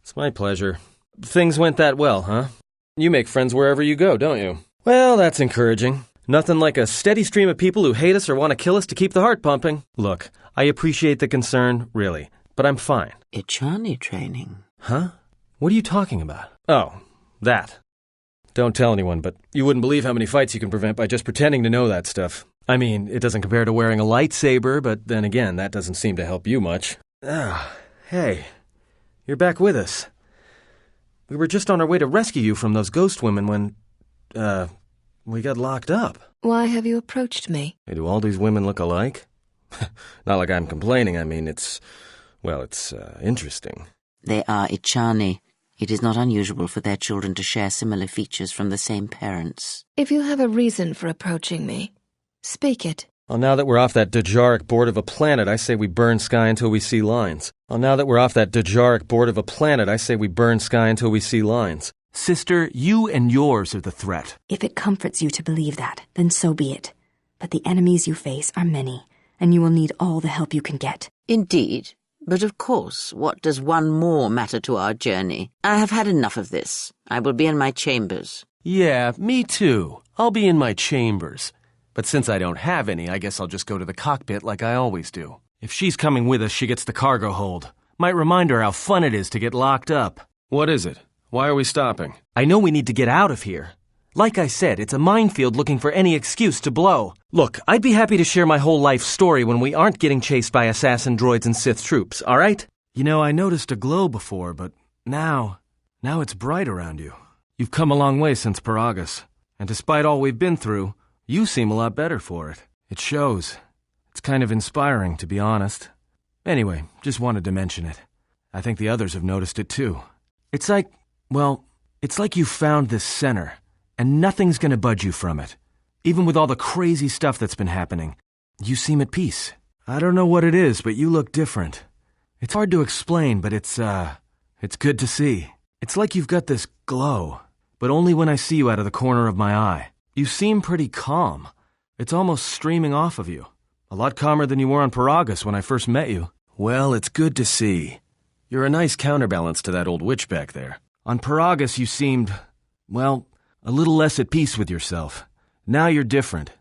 It's my pleasure. Things went that well, huh? You make friends wherever you go, don't you? Well, that's encouraging. Nothing like a steady stream of people who hate us or want to kill us to keep the heart pumping. Look, I appreciate the concern, really, but I'm fine. Ichani training. Huh? What are you talking about? Oh, that. Don't tell anyone, but you wouldn't believe how many fights you can prevent by just pretending to know that stuff. I mean, it doesn't compare to wearing a lightsaber, but then again, that doesn't seem to help you much. Hey, you're back with us. We were just on our way to rescue you from those ghost women when, we got locked up. Why have you approached me? Hey, do all these women look alike? Not like I'm complaining, I mean, it's interesting. They are Ichani. It is not unusual for their children to share similar features from the same parents. If you have a reason for approaching me, speak it. Well, now that we're off that Dejaric board of a planet, I say we burn sky until we see lines. Sister, you and yours are the threat. If it comforts you to believe that, then so be it. But the enemies you face are many, and you will need all the help you can get. Indeed. But of course, what does one more matter to our journey? I have had enough of this. I will be in my chambers. Yeah, me too. I'll be in my chambers. But since I don't have any, I guess I'll just go to the cockpit like I always do. If she's coming with us, she gets the cargo hold. Might remind her how fun it is to get locked up. What is it? Why are we stopping? I know we need to get out of here. Like I said, it's a minefield looking for any excuse to blow. Look, I'd be happy to share my whole life story when we aren't getting chased by assassin droids and Sith troops, all right? You know, I noticed a glow before, but now it's bright around you. You've come a long way since Paragus, and despite all we've been through, you seem a lot better for it. It shows. It's kind of inspiring, to be honest. Anyway, just wanted to mention it. I think the others have noticed it too. It's like you found this center, and nothing's gonna budge you from it. Even with all the crazy stuff that's been happening, you seem at peace. I don't know what it is, but you look different. It's hard to explain, but it's good to see. It's like you've got this glow, but only when I see you out of the corner of my eye. You seem pretty calm. It's almost streaming off of you. A lot calmer than you were on Paragus when I first met you. Well, it's good to see. You're a nice counterbalance to that old witch back there. On Paragus, you seemed, well, a little less at peace with yourself. Now you're different.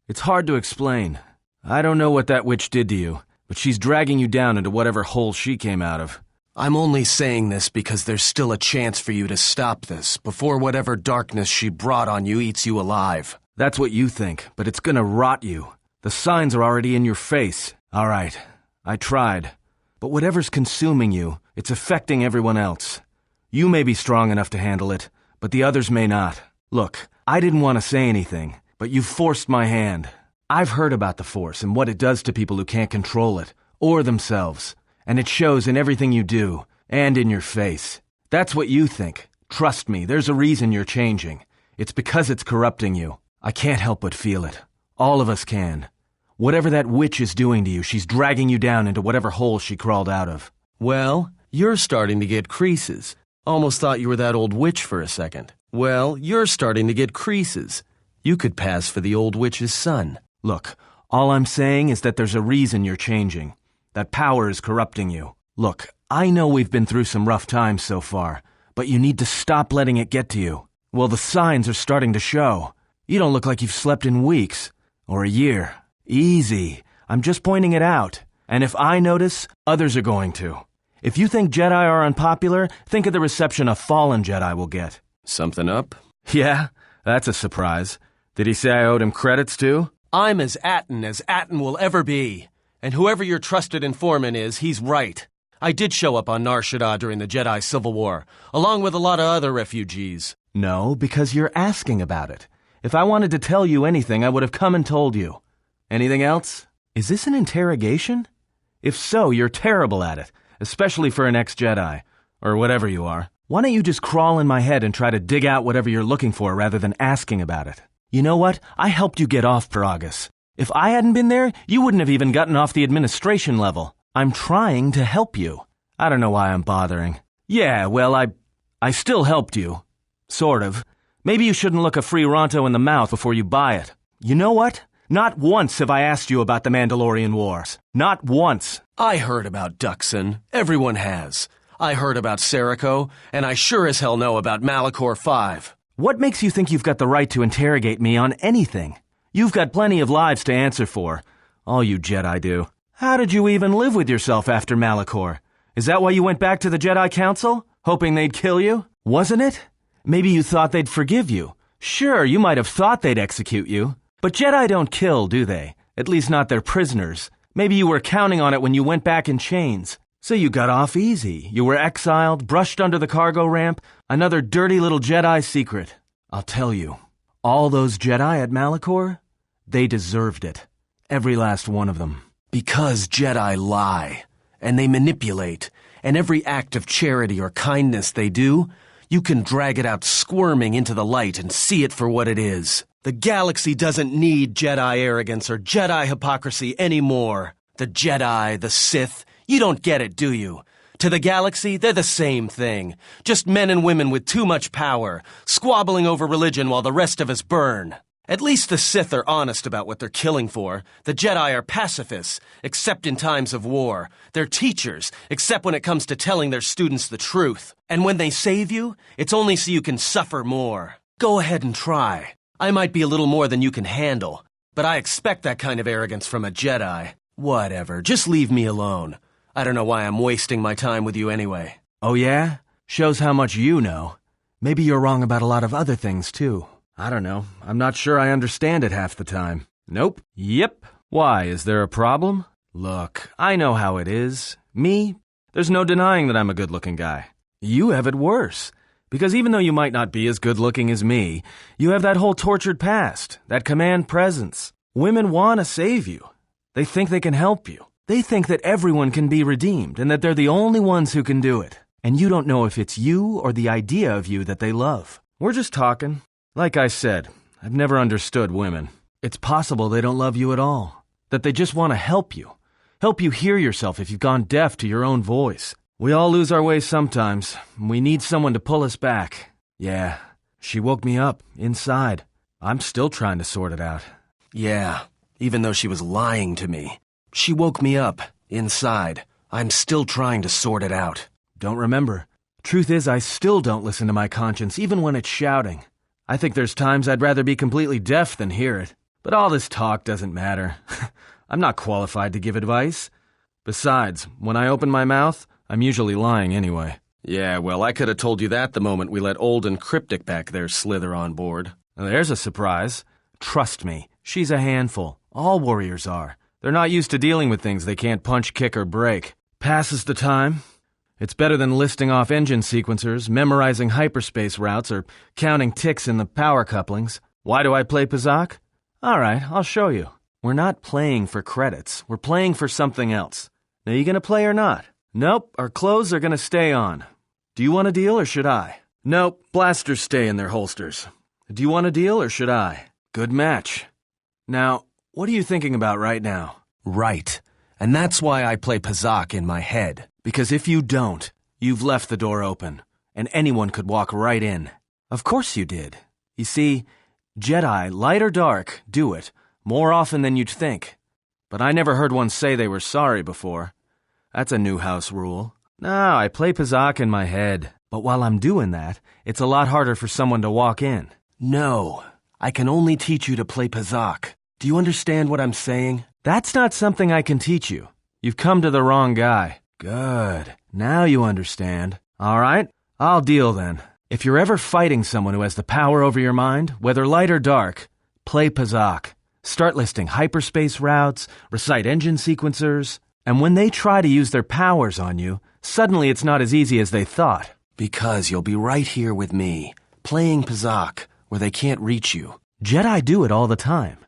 It's hard to explain. I don't know what that witch did to you, but she's dragging you down into whatever hole she came out of. I'm only saying this because there's still a chance for you to stop this before whatever darkness she brought on you eats you alive. That's what you think, but it's gonna rot you. The signs are already in your face. All right, I tried. But whatever's consuming you, it's affecting everyone else. You may be strong enough to handle it, but the others may not. Look, I didn't want to say anything, but you forced my hand. I've heard about the Force and what it does to people who can't control it, or themselves. And it shows in everything you do, and in your face. That's what you think. Trust me, there's a reason you're changing. It's because it's corrupting you. I can't help but feel it. All of us can. Whatever that witch is doing to you, she's dragging you down into whatever hole she crawled out of. Well, you're starting to get creases. Almost thought you were that old witch for a second. Well, you're starting to get creases. You could pass for the old witch's son. Look, all I'm saying is that there's a reason you're changing. That power is corrupting you. Look, I know we've been through some rough times so far, but you need to stop letting it get to you. Well, the signs are starting to show. You don't look like you've slept in weeks. Or a year. Easy. I'm just pointing it out. And if I notice, others are going to. If you think Jedi are unpopular, think of the reception a fallen Jedi will get. Something up? Yeah, that's a surprise. Did he say I owed him credits too? I'm as Atton will ever be. And whoever your trusted informant is, he's right. I did show up on Nar Shaddaa during the Jedi Civil War, along with a lot of other refugees. No, because you're asking about it. If I wanted to tell you anything, I would have come and told you. Anything else? Is this an interrogation? If so, you're terrible at it, especially for an ex-Jedi, or whatever you are. Why don't you just crawl in my head and try to dig out whatever you're looking for rather than asking about it? You know what? I helped you get off Paragus. If I hadn't been there, you wouldn't have even gotten off the administration level. I'm trying to help you. I don't know why I'm bothering. Yeah, well, I still helped you. Sort of. Maybe you shouldn't look a free Ronto in the mouth before you buy it. You know what? Not once have I asked you about the Mandalorian Wars. Not once. I heard about Duxon. Everyone has. I heard about Serico, and I sure as hell know about Malachor 5. What makes you think you've got the right to interrogate me on anything? You've got plenty of lives to answer for. All you Jedi do. How did you even live with yourself after Malachor? Is that why you went back to the Jedi Council? Hoping they'd kill you? Wasn't it? Maybe you thought they'd forgive you. Sure, you might have thought they'd execute you. But Jedi don't kill, do they? At least not their prisoners. Maybe you were counting on it when you went back in chains. So you got off easy. You were exiled, brushed under the cargo ramp. Another dirty little Jedi secret. I'll tell you, all those Jedi at Malachor, they deserved it. Every last one of them. Because Jedi lie, and they manipulate, and every act of charity or kindness they do, you can drag it out squirming into the light and see it for what it is. The galaxy doesn't need Jedi arrogance or Jedi hypocrisy anymore. The Jedi, the Sith, you don't get it, do you? To the galaxy, they're the same thing. Just men and women with too much power, squabbling over religion while the rest of us burn. At least the Sith are honest about what they're killing for. The Jedi are pacifists, except in times of war. They're teachers, except when it comes to telling their students the truth. And when they save you, it's only so you can suffer more. Go ahead and try. I might be a little more than you can handle, but I expect that kind of arrogance from a Jedi. Whatever, just leave me alone. I don't know why I'm wasting my time with you anyway. Oh yeah? Shows how much you know. Maybe you're wrong about a lot of other things too. I don't know. I'm not sure I understand it half the time. Nope. Yep. Why, is there a problem? Look, I know how it is. Me? There's no denying that I'm a good-looking guy. You have it worse. Because even though you might not be as good-looking as me, you have that whole tortured past, that command presence. Women want to save you. They think they can help you. They think that everyone can be redeemed and that they're the only ones who can do it. And you don't know if it's you or the idea of you that they love. We're just talking. Like I said, I've never understood women. It's possible they don't love you at all. That they just want to help you. Help you hear yourself if you've gone deaf to your own voice. We all lose our way sometimes. We need someone to pull us back. Yeah, she woke me up, inside. I'm still trying to sort it out. Yeah, even though she was lying to me. She woke me up, inside. I'm still trying to sort it out. Don't remember. Truth is, I still don't listen to my conscience, even when it's shouting. I think there's times I'd rather be completely deaf than hear it. But all this talk doesn't matter. I'm not qualified to give advice. Besides, when I open my mouth, I'm usually lying anyway. Yeah, well, I could have told you that the moment we let old and cryptic back there slither on board. There's a surprise. Trust me, she's a handful. All warriors are. They're not used to dealing with things they can't punch, kick, or break. Passes the time. It's better than listing off engine sequencers, memorizing hyperspace routes, or counting ticks in the power couplings. Why do I play Pazak? All right, I'll show you. We're not playing for credits. We're playing for something else. Now, you gonna play or not? Nope, our clothes are gonna stay on. Do you want a deal or should I? Nope, blasters stay in their holsters. Do you want a deal or should I? Good match. Now, what are you thinking about right now? Right. And that's why I play Pazak in my head. Because if you don't, you've left the door open, and anyone could walk right in. Of course you did. You see, Jedi, light or dark, do it, more often than you'd think. But I never heard one say they were sorry before. That's a new house rule. No, I play Pazak in my head. But while I'm doing that, it's a lot harder for someone to walk in. No, I can only teach you to play Pazak. Do you understand what I'm saying? That's not something I can teach you. You've come to the wrong guy. Good. Now you understand. All right, I'll deal then. If you're ever fighting someone who has the power over your mind, whether light or dark, play Pazak. Start listing hyperspace routes, recite engine sequencers, and when they try to use their powers on you, suddenly it's not as easy as they thought. Because you'll be right here with me, playing Pazak, where they can't reach you. Jedi do it all the time.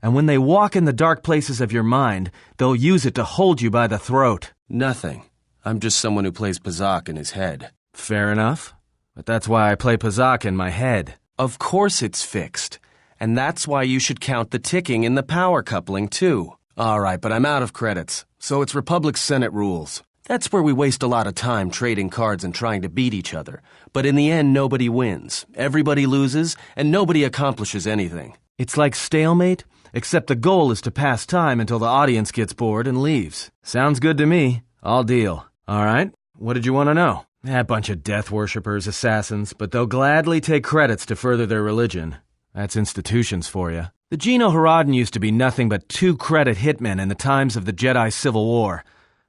And when they walk in the dark places of your mind, they'll use it to hold you by the throat. Nothing. I'm just someone who plays Pazak in his head. Fair enough. But that's why I play Pazak in my head. Of course it's fixed. And that's why you should count the ticking in the power coupling, too. All right, but I'm out of credits. So it's Republic Senate rules. That's where we waste a lot of time trading cards and trying to beat each other. But in the end, nobody wins. Everybody loses, and nobody accomplishes anything. It's like stalemate, except the goal is to pass time until the audience gets bored and leaves. Sounds good to me. I'll deal. All right, what did you want to know? A bunch of death worshippers, assassins, but they'll gladly take credits to further their religion. That's institutions for you. The Geno Haraden used to be nothing but 2-credit hitmen in the times of the Jedi Civil War.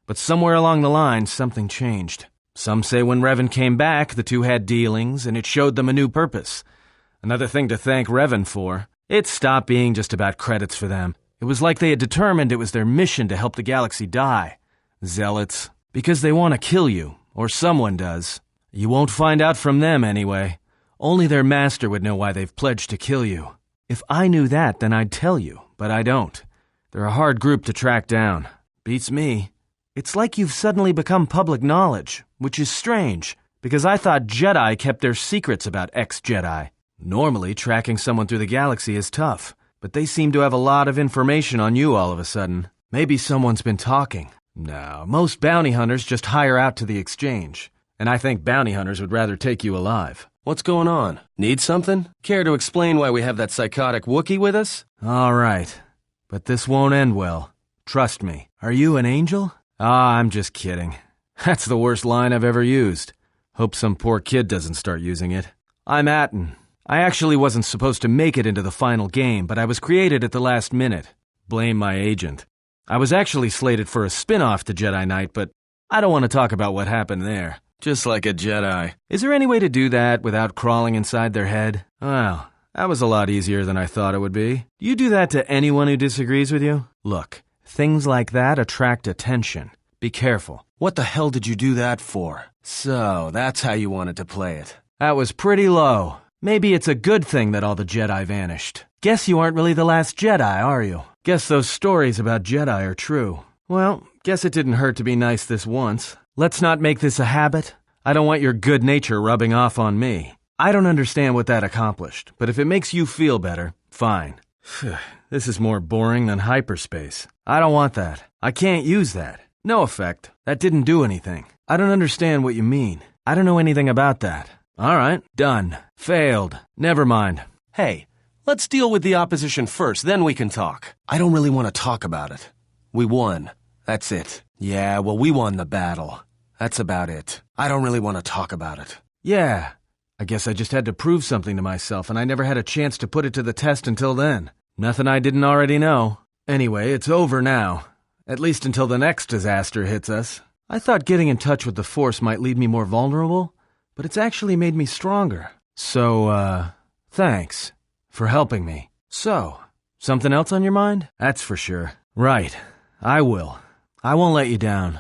But somewhere along the line, something changed. Some say when Revan came back, the two had dealings, and it showed them a new purpose. Another thing to thank Revan for. It stopped being just about credits for them. It was like they had determined it was their mission to help the galaxy die. Zealots. Because they want to kill you, or someone does. You won't find out from them anyway. Only their master would know why they've pledged to kill you. If I knew that, then I'd tell you, but I don't. They're a hard group to track down. Beats me. It's like you've suddenly become public knowledge, which is strange, because I thought Jedi kept their secrets about ex-Jedi. Normally, tracking someone through the galaxy is tough, but they seem to have a lot of information on you all of a sudden. Maybe someone's been talking. No, most bounty hunters just hire out to the exchange, and I think bounty hunters would rather take you alive. What's going on? Need something? Care to explain why we have that psychotic Wookiee with us? All right, but this won't end well. Trust me. Are you an angel? I'm just kidding. That's the worst line I've ever used. Hope some poor kid doesn't start using it. I'm Atton. I actually wasn't supposed to make it into the final game, but I was created at the last minute. Blame my agent. I was actually slated for a spin-off to Jedi Knight, but I don't want to talk about what happened there. Just like a Jedi. Is there any way to do that without crawling inside their head? Well, that was a lot easier than I thought it would be. Do you do that to anyone who disagrees with you? Look, things like that attract attention. Be careful. What the hell did you do that for? So, that's how you wanted to play it. That was pretty low. Maybe it's a good thing that all the Jedi vanished. Guess you aren't really the last Jedi, are you? Guess those stories about Jedi are true. Well, guess it didn't hurt to be nice this once. Let's not make this a habit. I don't want your good nature rubbing off on me. I don't understand what that accomplished, but if it makes you feel better, fine. This is more boring than hyperspace. I don't want that. I can't use that. No effect. That didn't do anything. I don't understand what you mean. I don't know anything about that. All right, done. Failed. Never mind. Hey, let's deal with the opposition first, then we can talk. I don't really want to talk about it. We won. That's it. Yeah, well, we won the battle. That's about it. I don't really want to talk about it. Yeah. I guess I just had to prove something to myself, and I never had a chance to put it to the test until then. Nothing I didn't already know. Anyway, it's over now. At least until the next disaster hits us. I thought getting in touch with the Force might leave me more vulnerable, but it's actually made me stronger. So, thanks for helping me. So, something else on your mind? That's for sure. Right. I will. I won't let you down.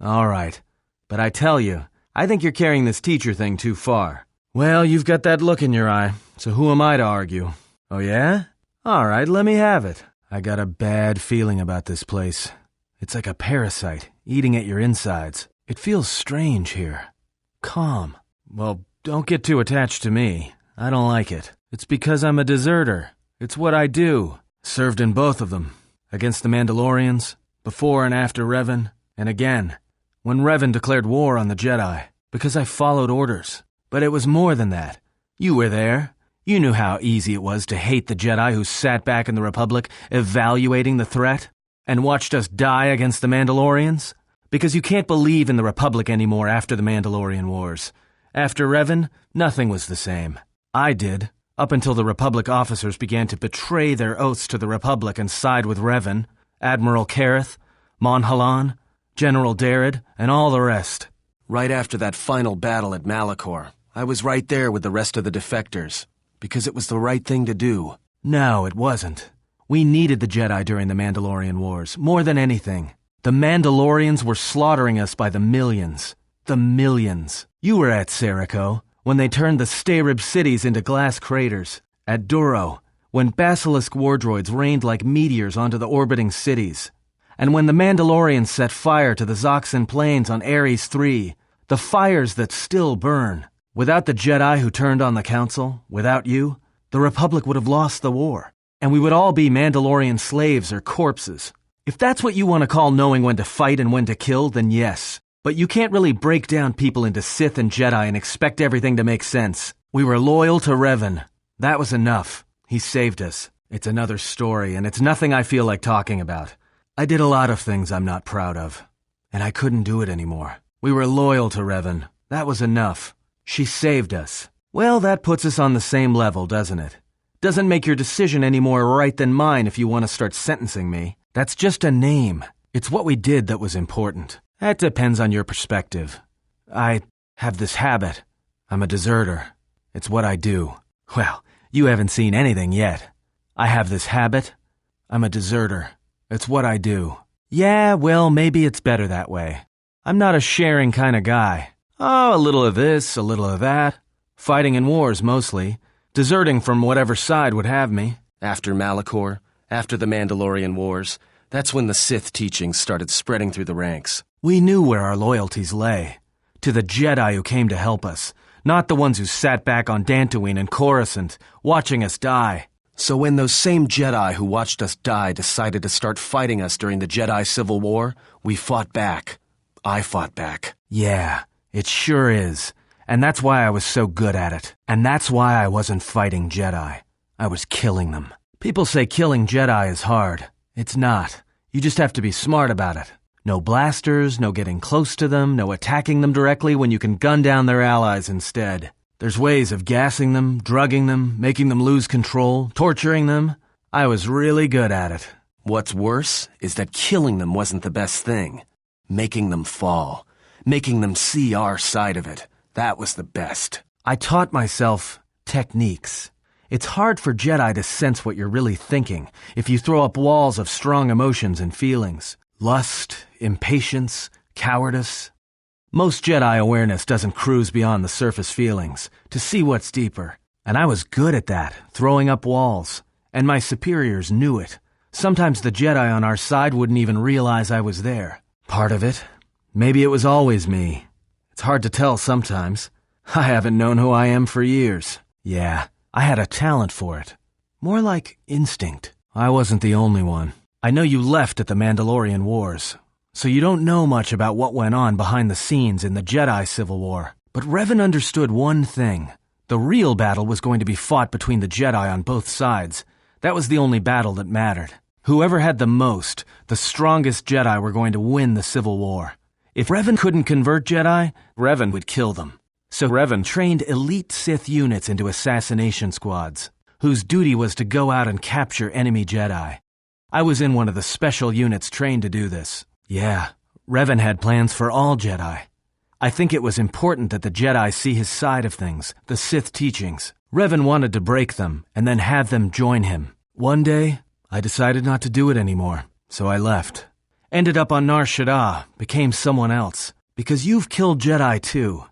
All right. But I tell you, I think you're carrying this teacher thing too far. Well, you've got that look in your eye, so who am I to argue? Oh yeah? All right, let me have it. I got a bad feeling about this place. It's like a parasite, eating at your insides. It feels strange here. Calm. Well, don't get too attached to me. I don't like it. It's because I'm a deserter. It's what I do. Served in both of them. Against the Mandalorians, before and after Revan, and again, when Revan declared war on the Jedi, because I followed orders. But it was more than that. You were there. You knew how easy it was to hate the Jedi who sat back in the Republic, evaluating the threat, and watched us die against the Mandalorians. Because you can't believe in the Republic anymore after the Mandalorian Wars. After Revan, nothing was the same. I did, up until the Republic officers began to betray their oaths to the Republic and side with Revan, Admiral Kareth, Mon Halan, General Darrett, and all the rest. Right after that final battle at Malachor, I was right there with the rest of the defectors, because it was the right thing to do. No, it wasn't. We needed the Jedi during the Mandalorian Wars, more than anything. The Mandalorians were slaughtering us by the millions. The millions. You were at Serico, when they turned the Starib cities into glass craters. At Duro, when Basilisk war droids rained like meteors onto the orbiting cities. And when the Mandalorians set fire to the Zoxan plains on Ares III, the fires that still burn. Without the Jedi who turned on the Council, without you, the Republic would have lost the war. And we would all be Mandalorian slaves or corpses. If that's what you want to call knowing when to fight and when to kill, then yes. But you can't really break down people into Sith and Jedi and expect everything to make sense. We were loyal to Revan. That was enough. He saved us. It's another story, and it's nothing I feel like talking about. I did a lot of things I'm not proud of. And I couldn't do it anymore. We were loyal to Revan. That was enough. She saved us. Well, that puts us on the same level, doesn't it? doesn't make your decision any more right than mine if you want to start sentencing me. That's just a name. It's what we did that was important. That depends on your perspective. I have this habit. I'm a deserter. It's what I do. Well, you haven't seen anything yet. I have this habit. I'm a deserter. It's what I do. Yeah, well, maybe it's better that way. I'm not a sharing kind of guy. Oh, a little of this, a little of that. Fighting in wars, mostly. Deserting from whatever side would have me. After Malachor, after the Mandalorian Wars, that's when the Sith teachings started spreading through the ranks. We knew where our loyalties lay. To the Jedi who came to help us, not the ones who sat back on Dantooine and Coruscant, watching us die. So when those same Jedi who watched us die decided to start fighting us during the Jedi Civil War, we fought back. I fought back. Yeah, it sure is. And that's why I was so good at it. And that's why I wasn't fighting Jedi. I was killing them. People say killing Jedi is hard. It's not. You just have to be smart about it. No blasters, no getting close to them, no attacking them directly when you can gun down their allies instead. There's ways of gassing them, drugging them, making them lose control, torturing them. I was really good at it. What's worse is that killing them wasn't the best thing. Making them fall. Making them see our side of it. That was the best. I taught myself techniques. It's hard for Jedi to sense what you're really thinking if you throw up walls of strong emotions and feelings. Lust, impatience, cowardice. Most Jedi awareness doesn't cruise beyond the surface feelings to see what's deeper. And I was good at that, throwing up walls. And my superiors knew it. Sometimes the Jedi on our side wouldn't even realize I was there. Part of it. Maybe it was always me. It's hard to tell sometimes. I haven't known who I am for years. Yeah, I had a talent for it. More like instinct. I wasn't the only one. I know you left at the Mandalorian Wars, so you don't know much about what went on behind the scenes in the Jedi Civil War. But Revan understood one thing. The real battle was going to be fought between the Jedi on both sides. That was the only battle that mattered. Whoever had the most, the strongest Jedi were going to win the Civil War. If Revan couldn't convert Jedi, Revan would kill them. So Revan trained elite Sith units into assassination squads, whose duty was to go out and capture enemy Jedi. I was in one of the special units trained to do this. Yeah, Revan had plans for all Jedi. I think it was important that the Jedi see his side of things, the Sith teachings. Revan wanted to break them and then have them join him. One day, I decided not to do it anymore, so I left. Ended up on Nar Shaddaa, became someone else. Because you've killed Jedi too.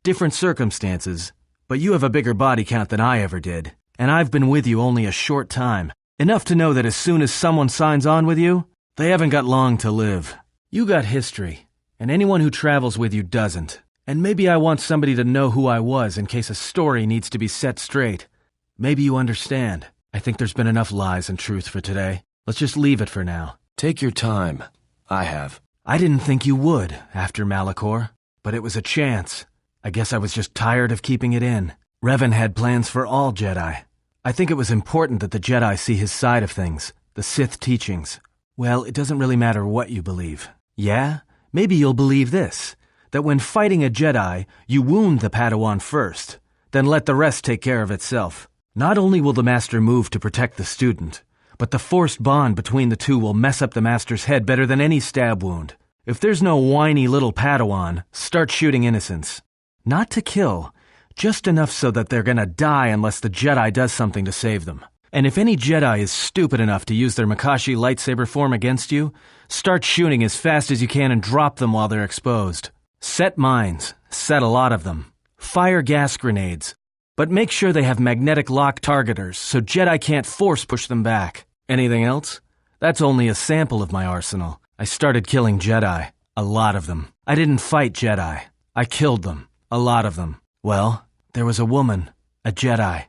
Different circumstances, but you have a bigger body count than I ever did. And I've been with you only a short time. Enough to know that as soon as someone signs on with you, they haven't got long to live. You got history, and anyone who travels with you doesn't. And maybe I want somebody to know who I was in case a story needs to be set straight. Maybe you understand. I think there's been enough lies and truth for today. Let's just leave it for now. Take your time. I have. I didn't think you would, after Malachor, but it was a chance. I guess I was just tired of keeping it in. Revan had plans for all Jedi. I think it was important that the Jedi see his side of things, the Sith teachings. Well, it doesn't really matter what you believe. Yeah? Maybe you'll believe this, that when fighting a Jedi, you wound the Padawan first, then let the rest take care of itself. Not only will the Master move to protect the student, but the forced bond between the two will mess up the Master's head better than any stab wound. If there's no whiny little Padawan, start shooting innocents. Not to kill, just enough so that they're gonna die unless the Jedi does something to save them. And if any Jedi is stupid enough to use their Makashi lightsaber form against you, start shooting as fast as you can and drop them while they're exposed. Set mines, set a lot of them. Fire gas grenades, but make sure they have magnetic lock targeters so Jedi can't force push them back. Anything else? That's only a sample of my arsenal. I started killing Jedi. A lot of them. I didn't fight Jedi. I killed them. A lot of them. Well, there was a woman. A Jedi.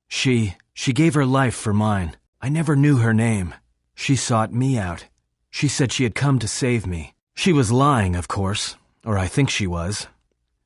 She gave her life for mine. I never knew her name. She sought me out. She said she had come to save me. She was lying, of course. Or I think she was.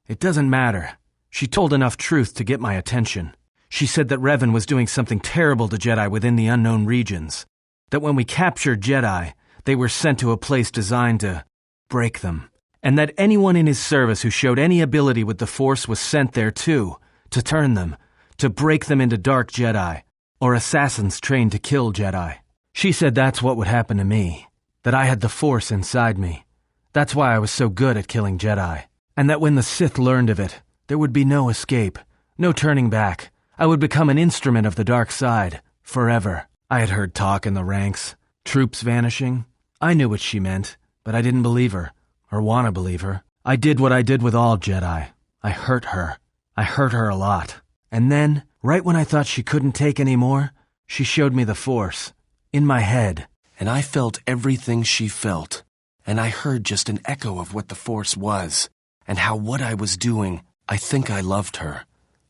It doesn't matter. She told enough truth to get my attention. She said that Revan was doing something terrible to Jedi within the unknown regions. That when we captured Jedi, they were sent to a place designed to break them. And that anyone in his service who showed any ability with the Force was sent there too, to turn them, to break them into dark Jedi. or assassins trained to kill Jedi. She said that's what would happen to me, that I had the Force inside me. That's why I was so good at killing Jedi, and that when the Sith learned of it, there would be no escape, no turning back. I would become an instrument of the dark side, forever. I had heard talk in the ranks, troops vanishing. I knew what she meant, but I didn't believe her, or want to believe her. I did what I did with all Jedi. I hurt her. I hurt her a lot. And then, right when I thought she couldn't take any more, she showed me the Force, in my head. And I felt everything she felt. And I heard just an echo of what the Force was, and how what I was doing, I think I loved her.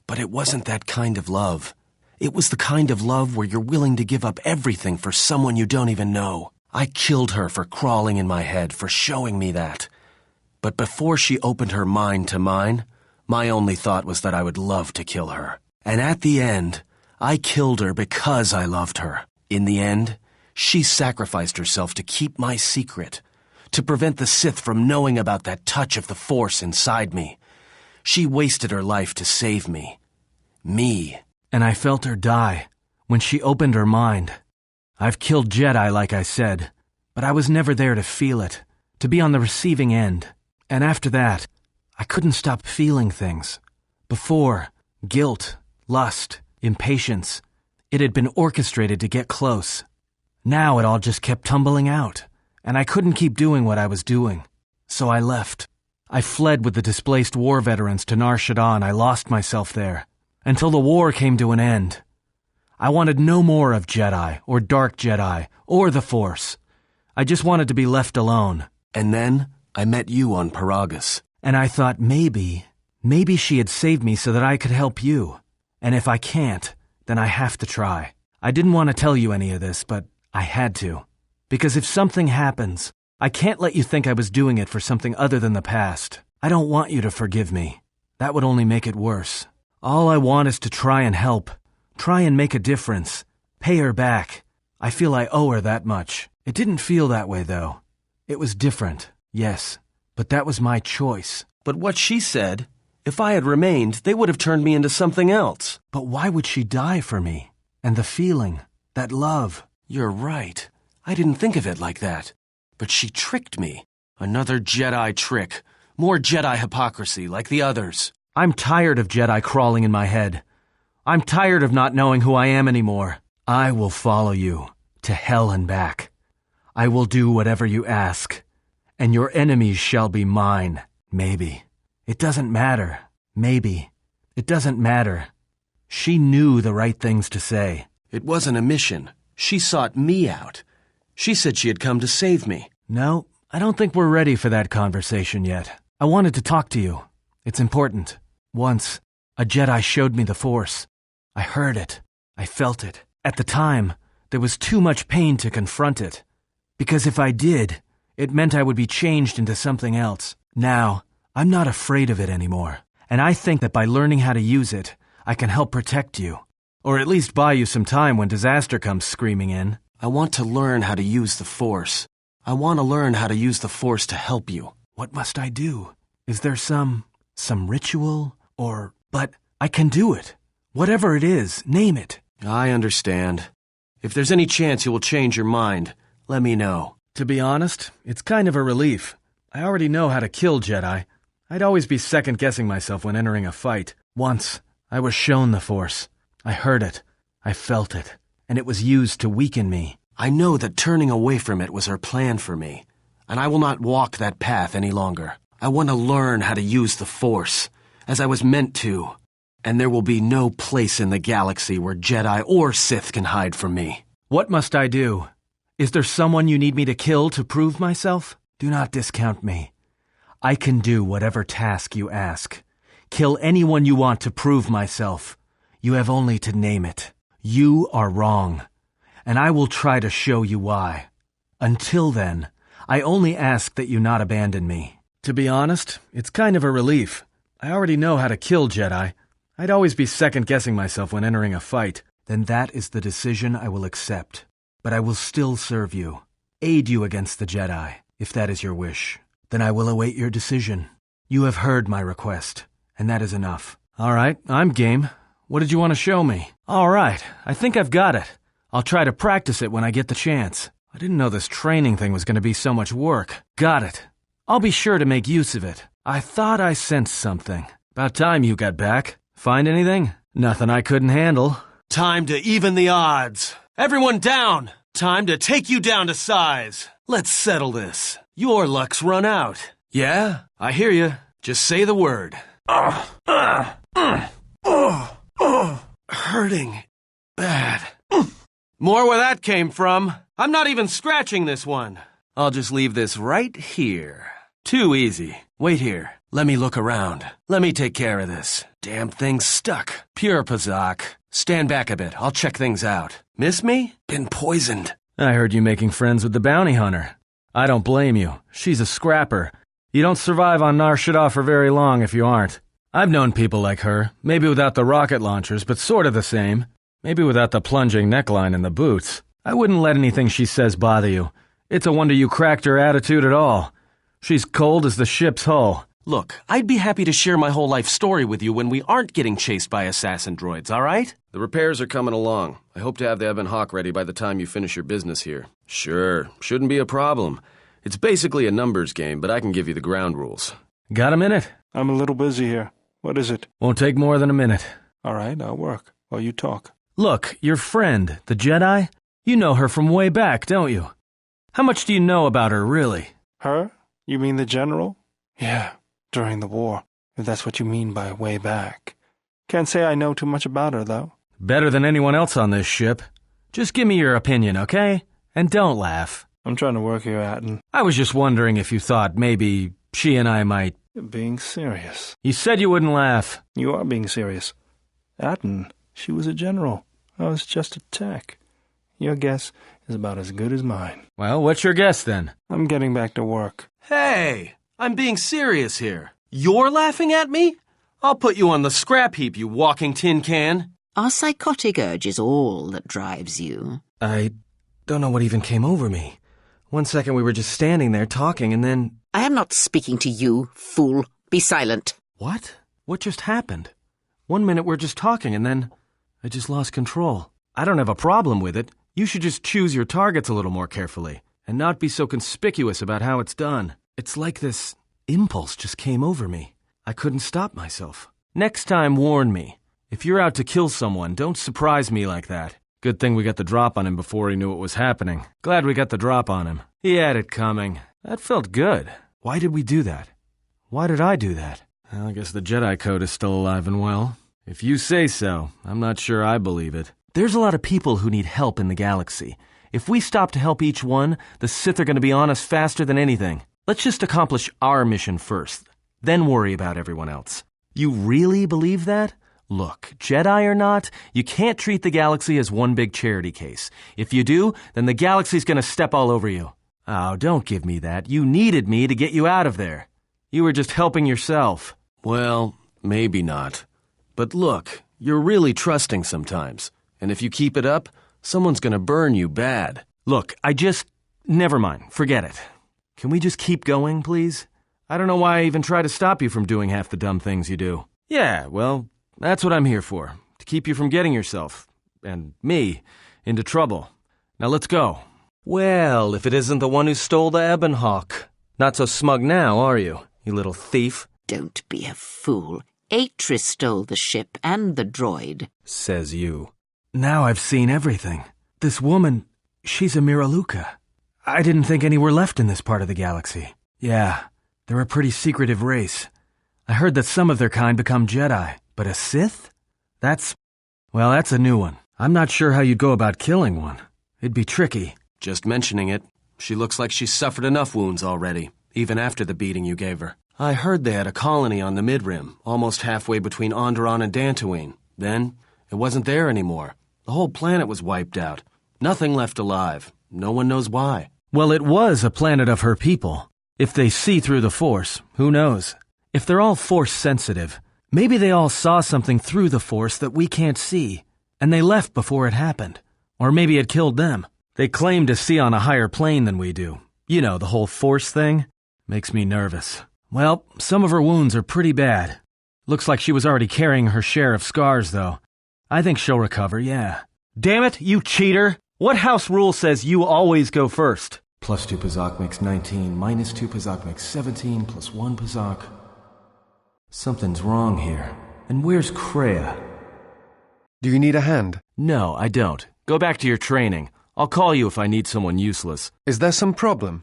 But it wasn't that kind of love. It was the kind of love where you're willing to give up everything for someone you don't even know. I killed her for crawling in my head, for showing me that. But before she opened her mind to mine, my only thought was that I would love to kill her. And at the end, I killed her because I loved her. In the end, she sacrificed herself to keep my secret, to prevent the Sith from knowing about that touch of the Force inside me. She wasted her life to save me. Me. And I felt her die when she opened her mind. I've killed Jedi, like I said, but I was never there to feel it, to be on the receiving end. And after that, I couldn't stop feeling things. Before, guilt, lust, impatience. It had been orchestrated to get close. Now it all just kept tumbling out, and I couldn't keep doing what I was doing. So I left. I fled with the displaced war veterans to Nar Shaddaa, and I lost myself there, until the war came to an end. I wanted no more of Jedi, or Dark Jedi, or the Force. I just wanted to be left alone. And then I met you on Paragus. And I thought maybe she had saved me so that I could help you. And if I can't, then I have to try. I didn't want to tell you any of this, but I had to. Because if something happens, I can't let you think I was doing it for something other than the past. I don't want you to forgive me. That would only make it worse. All I want is to try and help. Try and make a difference. Pay her back. I feel I owe her that much. It didn't feel that way, though. It was different, yes. But that was my choice. But what she said, if I had remained, they would have turned me into something else. But why would she die for me? And the feeling, that love. You're right. I didn't think of it like that. But she tricked me. Another Jedi trick. More Jedi hypocrisy, like the others. I'm tired of Jedi crawling in my head. I'm tired of not knowing who I am anymore. I will follow you to hell and back. I will do whatever you ask. And your enemies shall be mine. Maybe. It doesn't matter. Maybe. It doesn't matter. She knew the right things to say. It wasn't a mission. She sought me out. She said she had come to save me. No, I don't think we're ready for that conversation yet. I wanted to talk to you. It's important. Once, a Jedi showed me the Force. I heard it. I felt it. At the time, there was too much pain to confront it. Because if I did, it meant I would be changed into something else. Now, I'm not afraid of it anymore. And I think that by learning how to use it, I can help protect you. Or at least buy you some time when disaster comes screaming in. I want to learn how to use the Force. I want to learn how to use the Force to help you. What must I do? Is there some ritual? But I can do it. Whatever it is, name it. I understand. If there's any chance you will change your mind, let me know. To be honest, it's kind of a relief. I already know how to kill Jedi. I'd always be second-guessing myself when entering a fight. Once, I was shown the Force. I heard it. I felt it. And it was used to weaken me. I know that turning away from it was her plan for me. And I will not walk that path any longer. I want to learn how to use the Force, as I was meant to. And there will be no place in the galaxy where Jedi or Sith can hide from me. What must I do? Is there someone you need me to kill to prove myself? Do not discount me. I can do whatever task you ask. Kill anyone you want to prove myself. You have only to name it. You are wrong, and I will try to show you why. Until then, I only ask that you not abandon me. To be honest, it's kind of a relief. I already know how to kill Jedi. I'd always be second-guessing myself when entering a fight. Then that is the decision I will accept. But I will still serve you, aid you against the Jedi, if that is your wish. Then I will await your decision. You have heard my request, and that is enough. All right, I'm game. What did you want to show me? All right, I think I've got it. I'll try to practice it when I get the chance. I didn't know this training thing was going to be so much work. Got it. I'll be sure to make use of it. I thought I sensed something. About time you got back. Find anything? Nothing I couldn't handle. Time to even the odds. Everyone down! Time to take you down to size. Let's settle this. Your luck's run out. Yeah, I hear you. Just say the word. Hurting. Bad. More where that came from. I'm not even scratching this one. I'll just leave this right here. Too easy. Wait here. Let me look around. Let me take care of this. Damn thing's stuck. Pure Pazak. Stand back a bit. I'll check things out. Miss me? Been poisoned. I heard you making friends with the bounty hunter. I don't blame you. She's a scrapper. You don't survive on Nar Shaddaa for very long if you aren't. I've known people like her, maybe without the rocket launchers, but sort of the same. Maybe without the plunging neckline and the boots. I wouldn't let anything she says bother you. It's a wonder you cracked her attitude at all. She's cold as the ship's hull. Look, I'd be happy to share my whole life story with you when we aren't getting chased by assassin droids, all right? The repairs are coming along. I hope to have the Ebon Hawk ready by the time you finish your business here. Sure, shouldn't be a problem. It's basically a numbers game, but I can give you the ground rules. Got a minute? I'm a little busy here. What is it? Won't take more than a minute. All right, I'll work while you talk. Look, your friend, the Jedi, you know her from way back, don't you? How much do you know about her, really? Her? You mean the general? Yeah, during the war, if that's what you mean by way back. Can't say I know too much about her, though. Better than anyone else on this ship. Just give me your opinion, okay? And don't laugh. I'm trying to work here, Atton. I was just wondering if you thought maybe she and I might... You're being serious. You said you wouldn't laugh. You are being serious. Atton, she was a general. I was just a tech. Your guess is about as good as mine. Well, what's your guess, then? I'm getting back to work. Hey, I'm being serious here. You're laughing at me? I'll put you on the scrap heap, you walking tin can. Our psychotic urge is all that drives you. I don't know what even came over me. 1 second we were just standing there talking, and then... I am not speaking to you, fool. Be silent. What? What just happened? 1 minute we're just talking, and then I just lost control. I don't have a problem with it. You should just choose your targets a little more carefully, and not be so conspicuous about how it's done. It's like this impulse just came over me. I couldn't stop myself. Next time, warn me. If you're out to kill someone, don't surprise me like that. Good thing we got the drop on him before he knew what was happening. Glad we got the drop on him. He had it coming. That felt good. Why did we do that? Why did I do that? Well, I guess the Jedi Code is still alive and well. If you say so, I'm not sure I believe it. There's a lot of people who need help in the galaxy. If we stop to help each one, the Sith are going to be on us faster than anything. Let's just accomplish our mission first, then worry about everyone else. You really believe that? Look, Jedi or not, you can't treat the galaxy as one big charity case. If you do, then the galaxy's going to step all over you. Oh, don't give me that. You needed me to get you out of there. You were just helping yourself. Well, maybe not. But look, you're really trusting sometimes. And if you keep it up, someone's going to burn you bad. Look, never mind. Forget it. Can we just keep going, please? I don't know why I even try to stop you from doing half the dumb things you do. Yeah, well, that's what I'm here for. To keep you from getting yourself, and me, into trouble. Now let's go. Well, if it isn't the one who stole the Ebon Hawk. Not so smug now, are you little thief? Don't be a fool. Atris stole the ship and the droid. Says you. Now I've seen everything. This woman, she's a Miraluka. I didn't think any were left in this part of the galaxy. Yeah, they're a pretty secretive race. I heard that some of their kind become Jedi, but a Sith? That's a new one. I'm not sure how you'd go about killing one. It'd be tricky. Just mentioning it, she looks like she's suffered enough wounds already, even after the beating you gave her. I heard they had a colony on the Mid-Rim, almost halfway between Onderon and Dantooine. Then, it wasn't there anymore. The whole planet was wiped out. Nothing left alive. No one knows why. Well, it was a planet of her people. If they see through the Force, who knows? If they're all Force-sensitive, maybe they all saw something through the Force that we can't see, and they left before it happened. Or maybe it killed them. They claim to see on a higher plane than we do. You know, the whole Force thing. Makes me nervous. Well, some of her wounds are pretty bad. Looks like she was already carrying her share of scars, though. I think she'll recover, yeah. Damn it, you cheater! What house rule says you always go first? +2 Pazak makes 19, -2 Pazak makes 17, +1 Pazak. Something's wrong here. And where's Kreia? Do you need a hand? No, I don't. Go back to your training. I'll call you if I need someone useless. Is there some problem?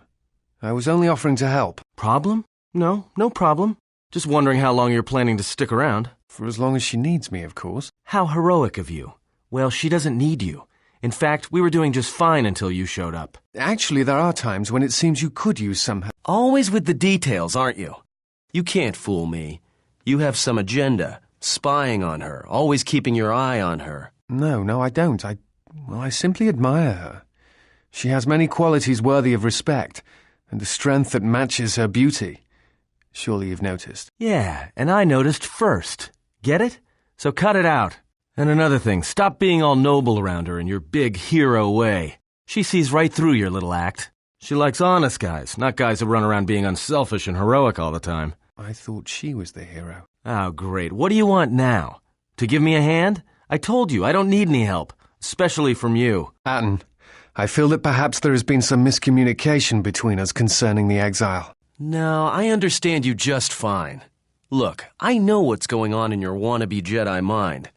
I was only offering to help. Problem? No problem. Just wondering how long you're planning to stick around. For as long as she needs me, of course. How heroic of you. Well, she doesn't need you. In fact, we were doing just fine until you showed up. Actually, there are times when it seems you could use some help. Always with the details, aren't you? You can't fool me. You have some agenda, spying on her, always keeping your eye on her. No, I don't. I simply admire her. She has many qualities worthy of respect, and a strength that matches her beauty. Surely you've noticed. Yeah, and I noticed first. Get it? So cut it out. And another thing, stop being all noble around her in your big hero way. She sees right through your little act. She likes honest guys, not guys who run around being unselfish and heroic all the time. I thought she was the hero. Oh, great. What do you want now? To give me a hand? I told you, I don't need any help, especially from you. Atton, I feel that perhaps there has been some miscommunication between us concerning the exile. No, I understand you just fine. Look, I know what's going on in your wannabe Jedi mind.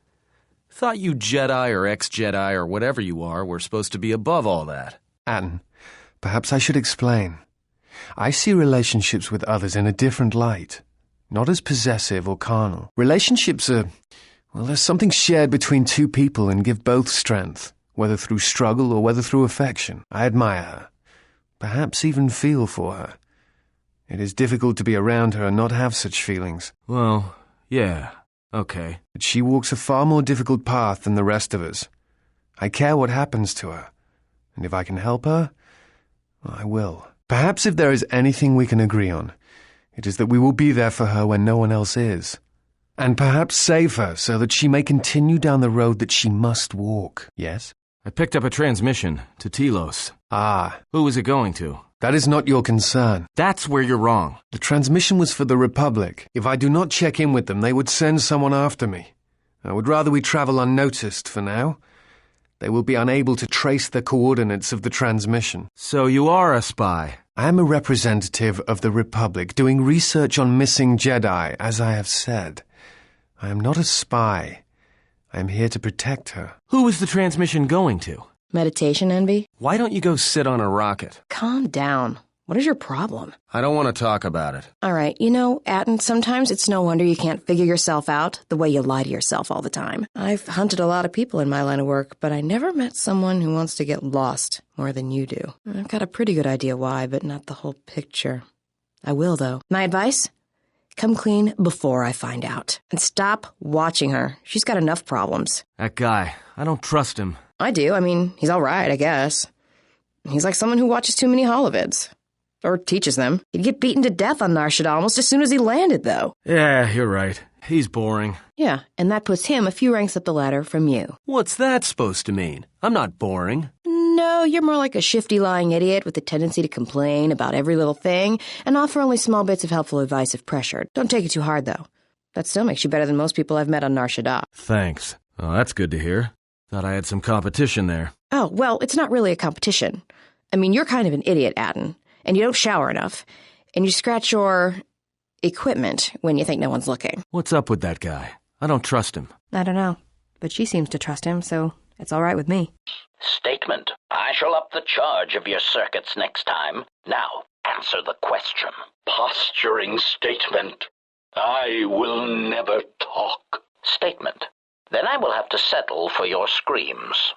Thought you Jedi or ex-Jedi or whatever you are were supposed to be above all that. Atton, perhaps I should explain. I see relationships with others in a different light, not as possessive or carnal. Relationships are, well, there's something shared between two people and give both strength, whether through struggle or whether through affection. I admire her, perhaps even feel for her. It is difficult to be around her and not have such feelings. Well, yeah, okay. But she walks a far more difficult path than the rest of us. I care what happens to her, and if I can help her, well, I will. Perhaps if there is anything we can agree on, it is that we will be there for her when no one else is. And perhaps save her so that she may continue down the road that she must walk. Yes? I picked up a transmission to Telos. Ah. Who was it going to? That is not your concern. That's where you're wrong. The transmission was for the Republic. If I do not check in with them, they would send someone after me. I would rather we travel unnoticed for now. They will be unable to trace the coordinates of the transmission. So you are a spy? I am a representative of the Republic, doing research on missing Jedi, as I have said. I am not a spy. I am here to protect her. Who was the transmission going to? Meditation envy? Why don't you go sit on a rocket? Calm down. What is your problem? I don't want to talk about it. All right, Atton, sometimes it's no wonder you can't figure yourself out the way you lie to yourself all the time. I've hunted a lot of people in my line of work, but I never met someone who wants to get lost more than you do. I've got a pretty good idea why, but not the whole picture. I will, though. My advice? Come clean before I find out. And stop watching her. She's got enough problems. That guy, I don't trust him. I do. I mean, he's all right, I guess. He's like someone who watches too many holovids. Or teaches them. He'd get beaten to death on Nar Shaddaa almost as soon as he landed, though. Yeah, you're right. He's boring. Yeah, and that puts him a few ranks up the ladder from you. What's that supposed to mean? I'm not boring. No, you're more like a shifty, lying idiot with a tendency to complain about every little thing and offer only small bits of helpful advice if pressured. Don't take it too hard, though. That still makes you better than most people I've met on Nar Shaddaa. Thanks. Oh, that's good to hear. Thought I had some competition there. Oh, well, it's not really a competition. I mean, you're kind of an idiot, Atton. And you don't shower enough. And you scratch your equipment when you think no one's looking. What's up with that guy? I don't trust him. I don't know. But she seems to trust him, so it's all right with me. Statement. I shall up the charge of your circuits next time. Now, answer the question. Posturing statement. I will never talk. Statement. Then I will have to settle for your screams.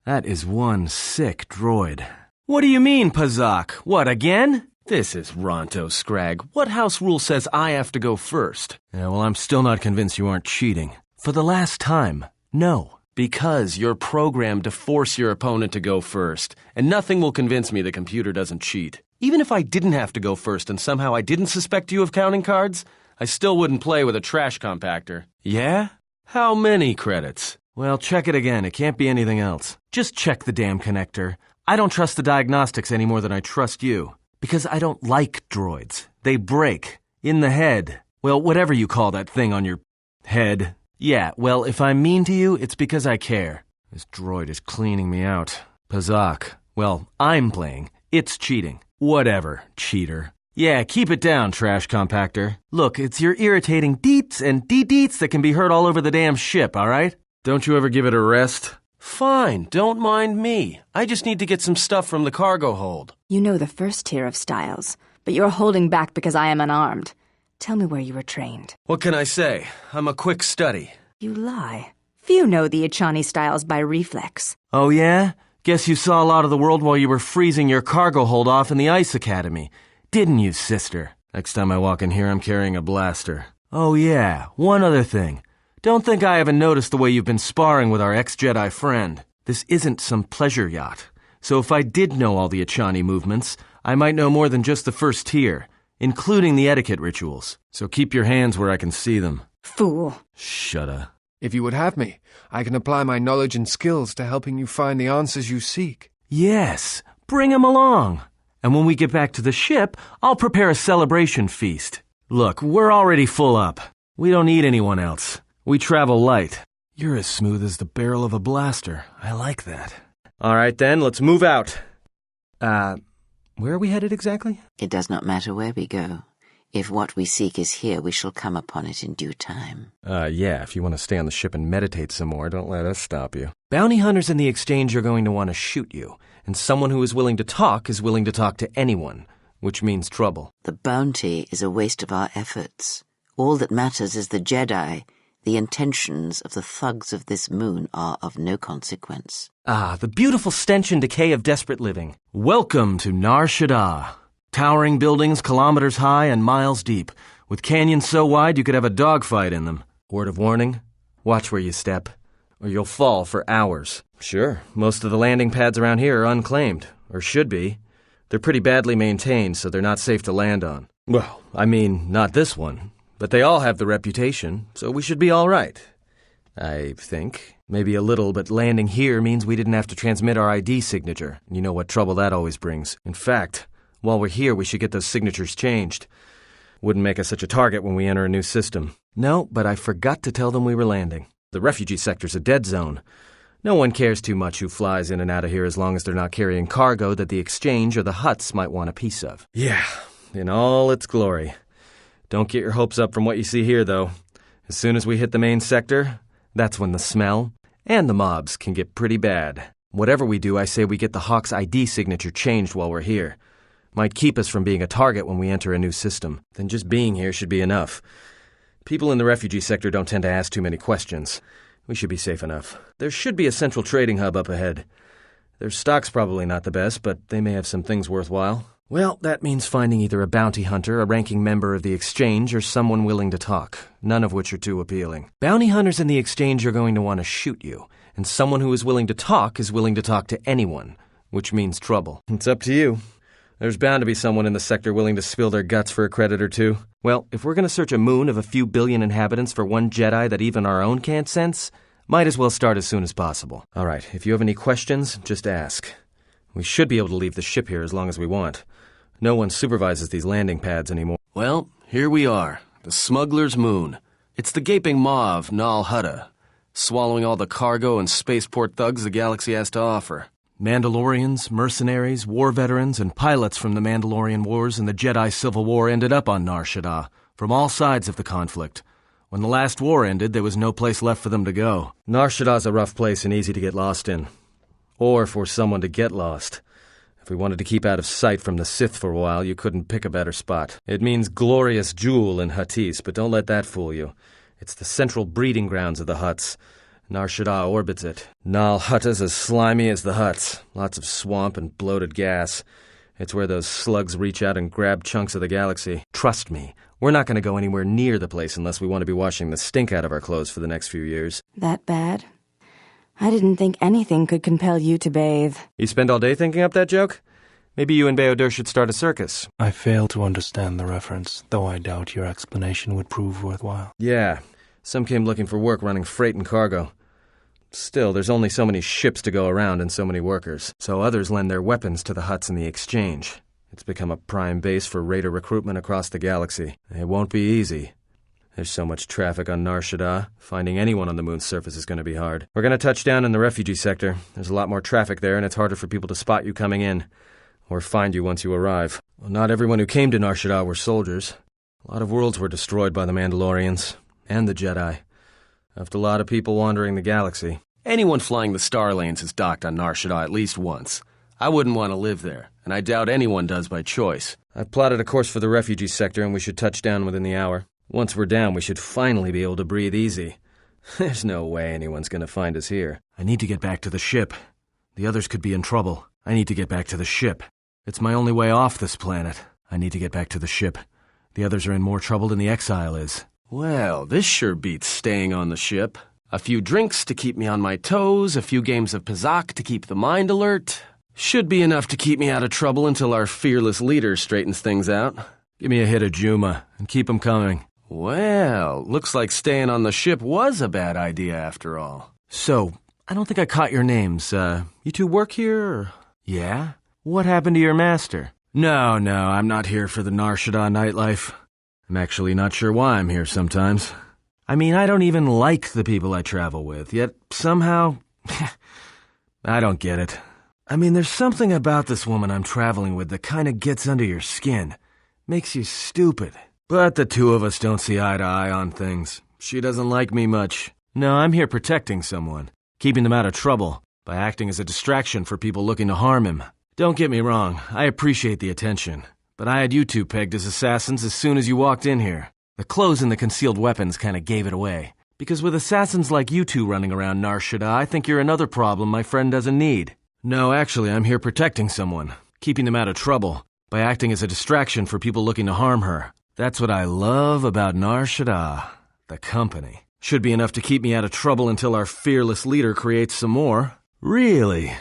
That is one sick droid. What do you mean, Pazak? What, again? This is Ronto Scrag. What house rule says I have to go first? Yeah, well, I'm still not convinced you aren't cheating. For the last time, no. Because you're programmed to force your opponent to go first, and nothing will convince me the computer doesn't cheat. Even if I didn't have to go first and somehow I didn't suspect you of counting cards, I still wouldn't play with a trash compactor. Yeah? How many credits? Well, check it again. It can't be anything else. Just check the damn connector. I don't trust the diagnostics any more than I trust you. Because I don't like droids. They break. In the head. Well, whatever you call that thing on your head. Yeah, well, if I'm mean to you, it's because I care. This droid is cleaning me out. Pazak. Well, I'm playing. It's cheating. Whatever, cheater. Yeah, keep it down, trash compactor. Look, it's your irritating deets and de-deets that can be heard all over the damn ship, alright? Don't you ever give it a rest? Fine, don't mind me. I just need to get some stuff from the cargo hold. You know the first tier of styles, but you're holding back because I am unarmed. Tell me where you were trained. What can I say? I'm a quick study. You lie. Few know the Achani styles by reflex. Oh yeah? Guess you saw a lot of the world while you were freezing your cargo hold off in the Ice Academy. Didn't you, sister? Next time I walk in here, I'm carrying a blaster. Oh yeah, one other thing. Don't think I haven't noticed the way you've been sparring with our ex-Jedi friend. This isn't some pleasure yacht. So if I did know all the Achani movements, I might know more than just the first tier, including the etiquette rituals. So keep your hands where I can see them. Fool. Shudda. If you would have me, I can apply my knowledge and skills to helping you find the answers you seek. Yes, bring him along. And when we get back to the ship, I'll prepare a celebration feast. Look, we're already full up. We don't need anyone else. We travel light. You're as smooth as the barrel of a blaster. I like that. All right then, let's move out. Where are we headed exactly? It does not matter where we go. If what we seek is here, we shall come upon it in due time. Yeah, if you want to stay on the ship and meditate some more, don't let us stop you. Bounty hunters in the exchange are going to want to shoot you, and someone who is willing to talk to anyone, which means trouble. The bounty is a waste of our efforts. All that matters is the Jedi. The intentions of the thugs of this moon are of no consequence. Ah, the beautiful stench and decay of desperate living. Welcome to Nar Shaddaa. Towering buildings kilometers high and miles deep, with canyons so wide you could have a dogfight in them. Word of warning, watch where you step, or you'll fall for hours. Sure, most of the landing pads around here are unclaimed, or should be. They're pretty badly maintained, so they're not safe to land on. Well, I mean, not this one. But they all have the reputation, so we should be all right. I think. Maybe a little, but landing here means we didn't have to transmit our ID signature. You know what trouble that always brings. In fact, while we're here, we should get those signatures changed. Wouldn't make us such a target when we enter a new system. No, but I forgot to tell them we were landing. The refugee sector's a dead zone. No one cares too much who flies in and out of here as long as they're not carrying cargo that the exchange or the Hutts might want a piece of. Yeah, in all its glory. Don't get your hopes up from what you see here, though. As soon as we hit the main sector, that's when the smell and the mobs can get pretty bad. Whatever we do, I say we get the Hawk's ID signature changed while we're here. Might keep us from being a target when we enter a new system. Then just being here should be enough. People in the refugee sector don't tend to ask too many questions. We should be safe enough. There should be a central trading hub up ahead. Their stock's probably not the best, but they may have some things worthwhile. Well, that means finding either a bounty hunter, a ranking member of the exchange, or someone willing to talk, none of which are too appealing. Bounty hunters in the exchange are going to want to shoot you, and someone who is willing to talk to anyone, which means trouble. It's up to you. There's bound to be someone in the sector willing to spill their guts for a credit or two. Well, if we're going to search a moon of a few billion inhabitants for one Jedi that even our own can't sense, might as well start as soon as possible. All right, if you have any questions, just ask. We should be able to leave the ship here as long as we want. No one supervises these landing pads anymore. Well, here we are, the smuggler's moon. It's the gaping maw of Nal Hutta, swallowing all the cargo and spaceport thugs the galaxy has to offer. Mandalorians, mercenaries, war veterans, and pilots from the Mandalorian Wars and the Jedi Civil War ended up on Nar Shaddaa, from all sides of the conflict. When the last war ended, there was no place left for them to go. Nar Shaddaa's a rough place and easy to get lost in. Or for someone to get lost. If we wanted to keep out of sight from the Sith for a while, you couldn't pick a better spot. It means glorious jewel in Huttese, but don't let that fool you. It's the central breeding grounds of the Hutts. Nar Shaddaa orbits it. Nal Hutta's as slimy as the Hutts. Lots of swamp and bloated gas. It's where those slugs reach out and grab chunks of the galaxy. Trust me, we're not going to go anywhere near the place unless we want to be washing the stink out of our clothes for the next few years. That bad? I didn't think anything could compel you to bathe. You spend all day thinking up that joke? Maybe you and Beodur should start a circus. I fail to understand the reference, though I doubt your explanation would prove worthwhile. Yeah, some came looking for work running freight and cargo. Still, there's only so many ships to go around and so many workers, so others lend their weapons to the huts in the exchange. It's become a prime base for raider recruitment across the galaxy. It won't be easy. There's so much traffic on Nar Shaddaa. Finding anyone on the moon's surface is going to be hard. We're going to touch down in the refugee sector. There's a lot more traffic there, and it's harder for people to spot you coming in, or find you once you arrive. Well, not everyone who came to Nar Shaddaa were soldiers. A lot of worlds were destroyed by the Mandalorians, and the Jedi. Left a lot of people wandering the galaxy. Anyone flying the Star Lanes has docked on Nar Shaddaa at least once. I wouldn't want to live there, and I doubt anyone does by choice. I've plotted a course for the refugee sector, and we should touch down within the hour. Once we're down, we should finally be able to breathe easy. There's no way anyone's going to find us here. I need to get back to the ship. The others could be in trouble. I need to get back to the ship. It's my only way off this planet. I need to get back to the ship. The others are in more trouble than the Exile is. Well, this sure beats staying on the ship. A few drinks to keep me on my toes, a few games of Pazak to keep the mind alert. Should be enough to keep me out of trouble until our fearless leader straightens things out. Give me a hit of Juma, and keep 'em coming. Well, looks like staying on the ship was a bad idea after all. So, I don't think I caught your names. You two work here, or? Yeah? What happened to your master? No, I'm not here for the Nar Shaddaa nightlife. I'm actually not sure why I'm here sometimes. I mean, I don't even like the people I travel with, yet somehow... I don't get it. I mean, there's something about this woman I'm traveling with that kind of gets under your skin. Makes you stupid. But the two of us don't see eye to eye on things. She doesn't like me much. No, I'm here protecting someone, keeping them out of trouble, by acting as a distraction for people looking to harm him. Don't get me wrong, I appreciate the attention, but I had you two pegged as assassins as soon as you walked in here. The clothes and the concealed weapons kind of gave it away. Because with assassins like you two running around Nar Shaddaa, I think you're another problem my friend doesn't need. No, actually, I'm here protecting someone, keeping them out of trouble, by acting as a distraction for people looking to harm her. That's what I love about Nar Shaddaa, the company. Should be enough to keep me out of trouble until our fearless leader creates some more. Really?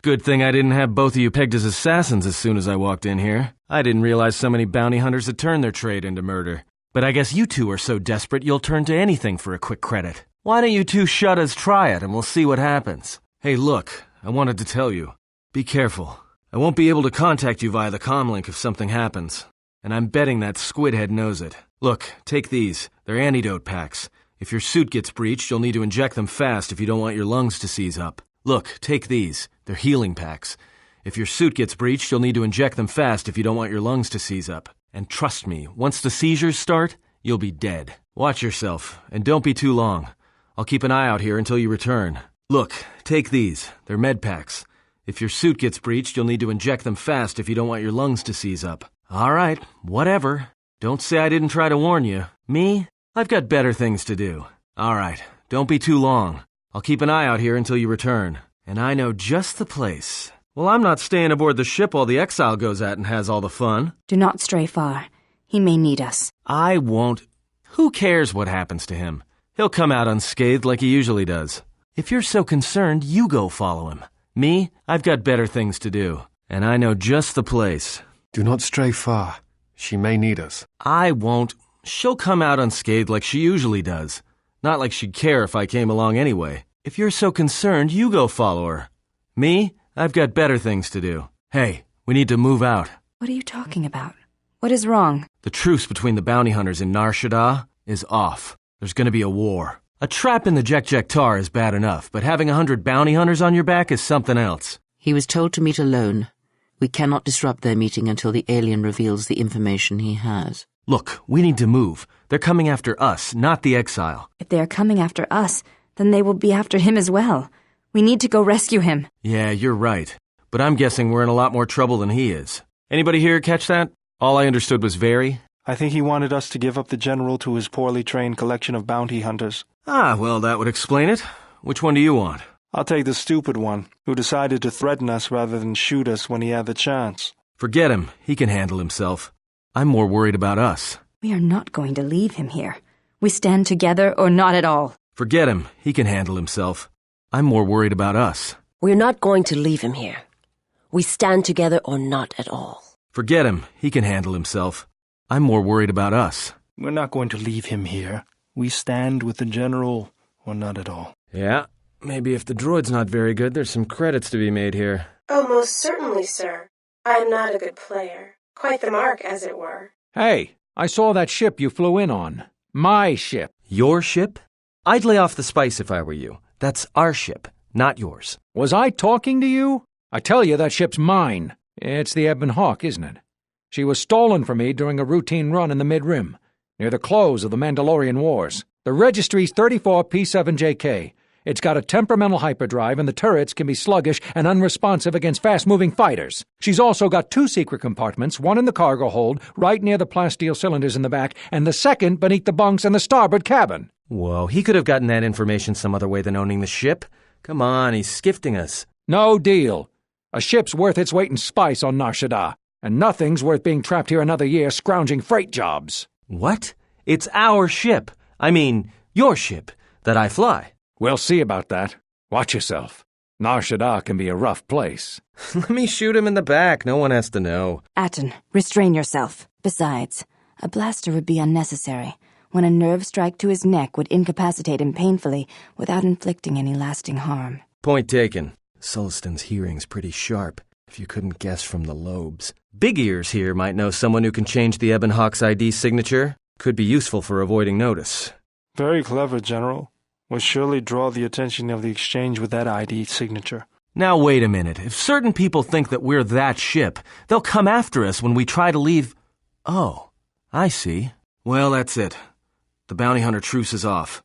Good thing I didn't have both of you pegged as assassins as soon as I walked in here. I didn't realize so many bounty hunters had turned their trade into murder. But I guess you two are so desperate you'll turn to anything for a quick credit. Why don't you two shut us try it and we'll see what happens? Hey, look, I wanted to tell you. Be careful. I won't be able to contact you via the comlink if something happens. And I'm betting that Squidhead knows it. Look, take these. They're antidote packs. If your suit gets breached, you'll need to inject them fast if you don't want your lungs to seize up. Look, take these. They're healing packs. If your suit gets breached, you'll need to inject them fast if you don't want your lungs to seize up. And trust me, once the seizures start, you'll be dead. Watch yourself, and don't be too long. I'll keep an eye out here until you return. Look, take these. They're med packs. If your suit gets breached, you'll need to inject them fast if you don't want your lungs to seize up. All right, whatever. Don't say I didn't try to warn you. Me? I've got better things to do. All right, don't be too long. I'll keep an eye out here until you return. And I know just the place. Well, I'm not staying aboard the ship while the Exile goes out and has all the fun. Do not stray far. He may need us. I won't. Who cares what happens to him? He'll come out unscathed like he usually does. If you're so concerned, you go follow him. Me? I've got better things to do. And I know just the place. Do not stray far. She may need us. I won't. She'll come out unscathed like she usually does. Not like she'd care if I came along anyway. If you're so concerned, you go follow her. Me? I've got better things to do. Hey, we need to move out. What are you talking about? What is wrong? The truce between the bounty hunters in Nar Shaddaa is off. There's gonna be a war. A trap in the Jek Tar is bad enough, but having 100 bounty hunters on your back is something else. He was told to meet alone. We cannot disrupt their meeting until the alien reveals the information he has. Look, we need to move. They're coming after us, not the Exile. If they are coming after us, then they will be after him as well. We need to go rescue him. Yeah, you're right. But I'm guessing we're in a lot more trouble than he is. Anybody here catch that? All I understood was very. I think he wanted us to give up the general to his poorly trained collection of bounty hunters. Ah, well, that would explain it. Which one do you want? I'll take the stupid one, who decided to threaten us rather than shoot us when he had the chance. Forget him. He can handle himself. I'm more worried about us. We are not going to leave him here. We stand together or not at all. Forget him. He can handle himself. I'm more worried about us. We're not going to leave him here. We stand together or not at all. Forget him. He can handle himself. I'm more worried about us. We're not going to leave him here. We stand with the general or not at all. Yeah, Maybe if the droid's not very good, there's some credits to be made here. Oh, most certainly, sir. I am not a good player. Quite the mark, as it were. Hey, I saw that ship you flew in on. My ship. Your ship? I'd lay off the spice if I were you. That's our ship, not yours. Was I talking to you? I tell you that ship's mine. It's the Ebon Hawk, isn't it? She was stolen from me during a routine run in the Mid-Rim, near the close of the Mandalorian Wars. The registry's 34 P7JK. It's got a temperamental hyperdrive, and the turrets can be sluggish and unresponsive against fast-moving fighters. She's also got 2 secret compartments, one in the cargo hold, right near the plasteel cylinders in the back, and the second beneath the bunks in the starboard cabin. Whoa, he could have gotten that information some other way than owning the ship. Come on, he's skifting us. No deal. A ship's worth its weight in spice on Nar Shaddaa, and nothing's worth being trapped here another year scrounging freight jobs. What? It's our ship. I mean, your ship, that I fly. We'll see about that. Watch yourself. Nar Shaddaa can be a rough place. Let me shoot him in the back. No one has to know. Atton, restrain yourself. Besides, a blaster would be unnecessary, when a nerve strike to his neck would incapacitate him painfully without inflicting any lasting harm. Point taken. Sullistan's hearing's pretty sharp, if you couldn't guess from the lobes. Big Ears here might know someone who can change the Ebon Hawk's ID signature. Could be useful for avoiding notice. Very clever, General. Will surely draw the attention of the exchange with that ID signature. Now wait a minute. If certain people think that we're that ship, they'll come after us when we try to leave. Oh, I see. Well, that's it. The bounty hunter truce is off.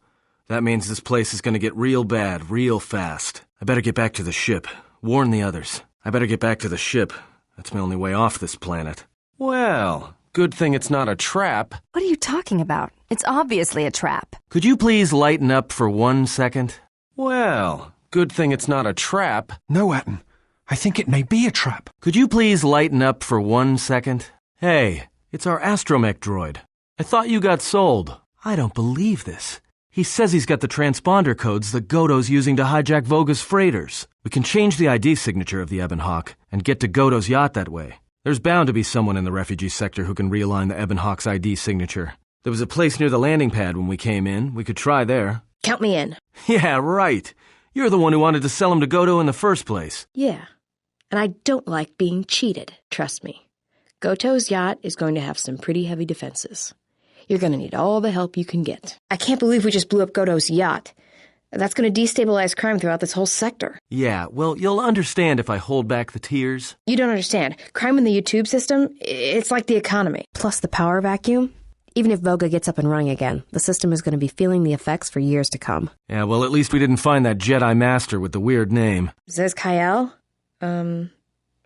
That means this place is going to get real bad, real fast. I better get back to the ship. Warn the others. I better get back to the ship. That's my only way off this planet. Well, good thing it's not a trap. What are you talking about? It's obviously a trap. Could you please lighten up for 1 second? Well, good thing it's not a trap. No, Atton. I think it may be a trap. Could you please lighten up for 1 second? Hey, it's our astromech droid. I thought you got sold. I don't believe this. He says he's got the transponder codes that Godo's using to hijack Voga's freighters. We can change the ID signature of the Ebon Hawk and get to Godo's yacht that way. There's bound to be someone in the refugee sector who can realign the Ebon Hawk's ID signature. There was a place near the landing pad when we came in. We could try there. Count me in. Yeah, right. You're the one who wanted to sell him to Godo in the first place. Yeah. And I don't like being cheated, trust me. Goto's yacht is going to have some pretty heavy defenses. You're going to need all the help you can get. I can't believe we just blew up Godo's yacht. That's going to destabilize crime throughout this whole sector. Yeah, well, you'll understand if I hold back the tears. You don't understand. Crime in the YouTube system, it's like the economy. Plus the power vacuum. Even if Voga gets up and running again, the system is going to be feeling the effects for years to come. Yeah, well, at least we didn't find that Jedi Master with the weird name. Zez Kyle? Well,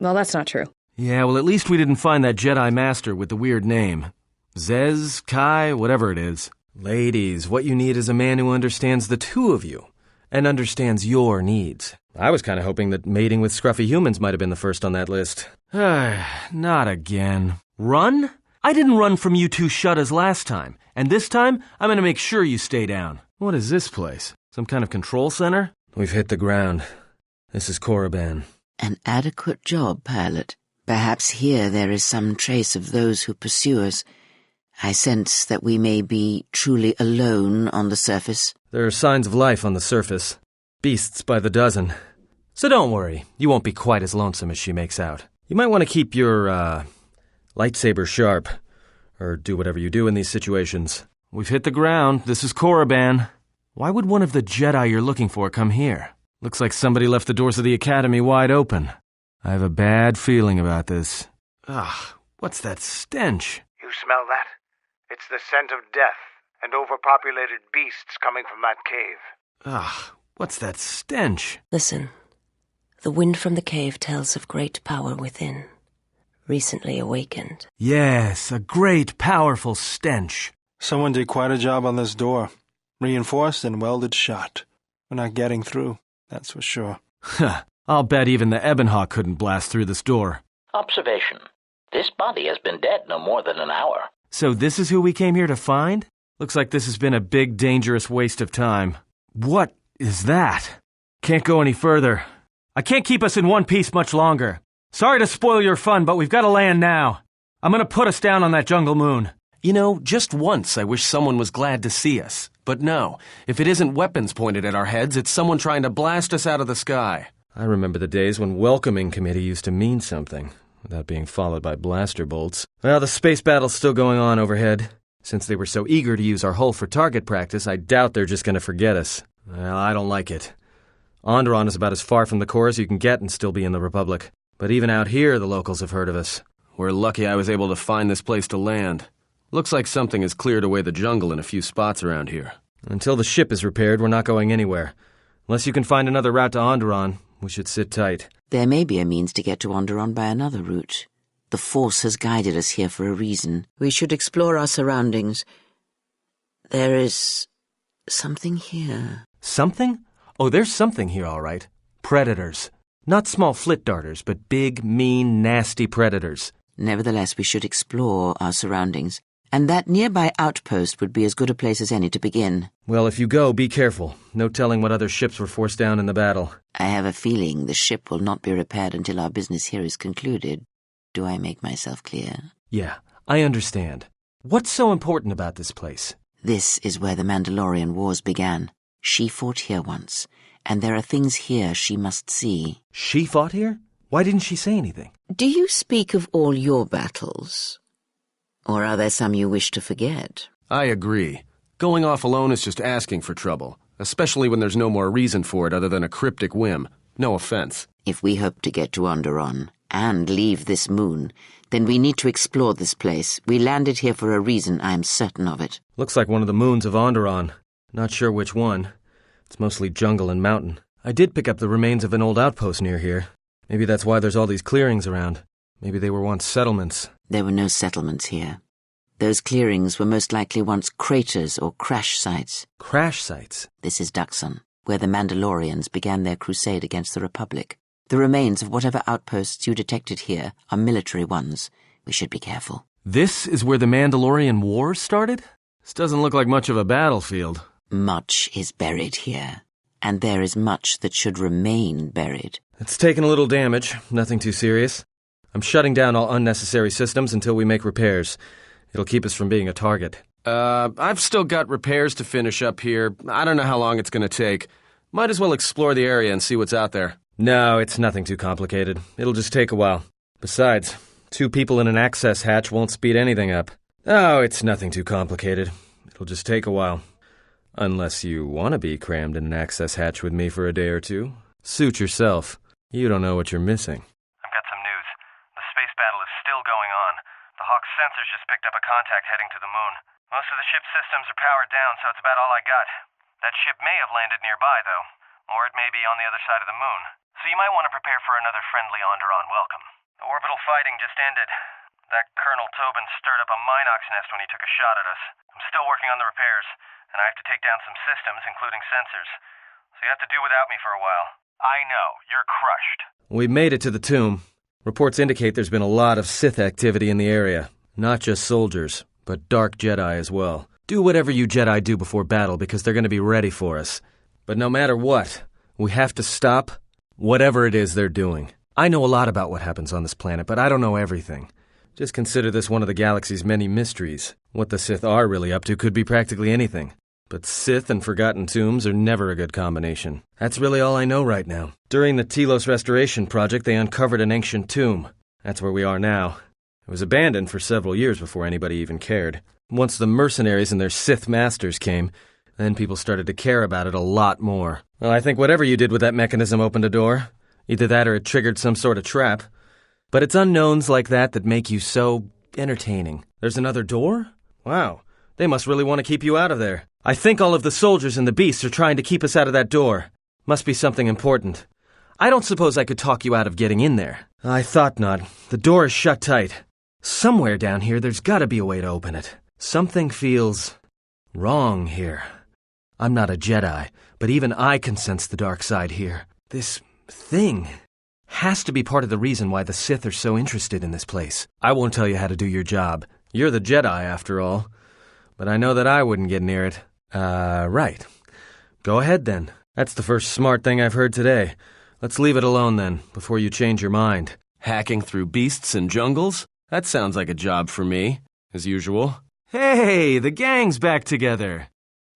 that's not true. Yeah, well, at least we didn't find that Jedi Master with the weird name. Zez, Kai, whatever it is. Ladies, what you need is a man who understands the two of you and understands your needs. I was kind of hoping that mating with scruffy humans might have been the first on that list. Not again. Run? I didn't run from you two shuttas last time, and this time I'm going to make sure you stay down. What is this place? Some kind of control center? We've hit the ground. This is Korriban. An adequate job, pilot. Perhaps here there is some trace of those who pursue us. I sense that we may be truly alone on the surface. There are signs of life on the surface. Beasts by the dozen. So don't worry, you won't be quite as lonesome as she makes out. You might want to keep your, lightsaber sharp. Or do whatever you do in these situations. We've hit the ground. This is Korriban. Why would one of the Jedi you're looking for come here? Looks like somebody left the doors of the Academy wide open. I have a bad feeling about this. What's that stench? You smell that? It's the scent of death and overpopulated beasts coming from that cave. What's that stench? Listen, the wind from the cave tells of great power within, recently awakened. Yes, a great, powerful stench. Someone did quite a job on this door. Reinforced and welded shut. We're not getting through, that's for sure. I'll bet even the Ebon Hawk couldn't blast through this door. Observation. This body has been dead no more than an hour. So this is who we came here to find? Looks like this has been a big, dangerous waste of time. What is that? Can't go any further. I can't keep us in one piece much longer. Sorry to spoil your fun, but we've got to land now. I'm going to put us down on that jungle moon. You know, just once I wish someone was glad to see us. But no, if it isn't weapons pointed at our heads, it's someone trying to blast us out of the sky. I remember the days when welcoming committee used to mean something, without being followed by blaster bolts. Well, the space battle's still going on overhead. Since they were so eager to use our hull for target practice, I doubt they're just going to forget us. Well, I don't like it. Onderon is about as far from the core as you can get and still be in the Republic. But even out here, the locals have heard of us. We're lucky I was able to find this place to land. Looks like something has cleared away the jungle in a few spots around here. Until the ship is repaired, we're not going anywhere. Unless you can find another route to Onderon, we should sit tight. There may be a means to get to Onderon by another route. The Force has guided us here for a reason. We should explore our surroundings. There is something here. Something? Oh, there's something here, all right. Predators. Not small flit darters, but big, mean, nasty predators. Nevertheless, we should explore our surroundings. And that nearby outpost would be as good a place as any to begin. Well, if you go, be careful. No telling what other ships were forced down in the battle. I have a feeling the ship will not be repaired until our business here is concluded. Do I make myself clear? Yeah, I understand. What's so important about this place? This is where the Mandalorian Wars began. She fought here once, and there are things here she must see. She fought here? Why didn't she say anything? Do you speak of all your battles? Or are there some you wish to forget? I agree. Going off alone is just asking for trouble, especially when there's no more reason for it other than a cryptic whim. No offense. If we hope to get to Onderon and leave this moon, then we need to explore this place. We landed here for a reason, I am certain of it. Looks like one of the moons of Onderon. Not sure which one. It's mostly jungle and mountain. I did pick up the remains of an old outpost near here. Maybe that's why there's all these clearings around. Maybe they were once settlements. There were no settlements here. Those clearings were most likely once craters or crash sites. Crash sites? This is Duxon, where the Mandalorians began their crusade against the Republic. The remains of whatever outposts you detected here are military ones. We should be careful. This is where the Mandalorian Wars started? This doesn't look like much of a battlefield. Much is buried here, and there is much that should remain buried. It's taken a little damage, nothing too serious. I'm shutting down all unnecessary systems until we make repairs. It'll keep us from being a target. I've still got repairs to finish up here. I don't know how long it's going to take. Might as well explore the area and see what's out there. No, it's nothing too complicated. It'll just take a while. Besides, 2 people in an access hatch won't speed anything up. Oh, it's nothing too complicated. It'll just take a while. Unless you want to be crammed in an access hatch with me for a day or two. Suit yourself. You don't know what you're missing. I've got some news. The space battle is still going on. The Hawk's sensors just picked up a contact heading to the moon. Most of the ship's systems are powered down, so it's about all I got. That ship may have landed nearby, though. Or it may be on the other side of the moon. So you might want to prepare for another friendly Onderon welcome. The orbital fighting just ended. That Colonel Tobin stirred up a Minox nest when he took a shot at us. I'm still working on the repairs, and I have to take down some systems, including sensors. So you have to do without me for a while. I know, you're crushed. We made it to the tomb. Reports indicate there's been a lot of Sith activity in the area. Not just soldiers, but dark Jedi as well. Do whatever you Jedi do before battle, because they're going to be ready for us. But no matter what, we have to stop whatever it is they're doing. I know a lot about what happens on this planet, but I don't know everything. Just consider this one of the galaxy's many mysteries. What the Sith are really up to could be practically anything. But Sith and Forgotten Tombs are never a good combination. That's really all I know right now. During the Telos Restoration Project, they uncovered an ancient tomb. That's where we are now. It was abandoned for several years before anybody even cared. Once the mercenaries and their Sith masters came, then people started to care about it a lot more. Well, I think whatever you did with that mechanism opened a door. Either that or it triggered some sort of trap. But it's unknowns like that make you so entertaining. There's another door? Wow, they must really want to keep you out of there. I think all of the soldiers and the beasts are trying to keep us out of that door. Must be something important. I don't suppose I could talk you out of getting in there. I thought not. The door is shut tight. Somewhere down here there's gotta be a way to open it. Something feels wrong here. I'm not a Jedi, but even I can sense the dark side here. This thing has to be part of the reason why the Sith are so interested in this place. I won't tell you how to do your job. You're the Jedi, after all. But I know that I wouldn't get near it. Right. Go ahead, then. That's the first smart thing I've heard today. Let's leave it alone, then, before you change your mind. Hacking through beasts and jungles? That sounds like a job for me, as usual. Hey, the gang's back together.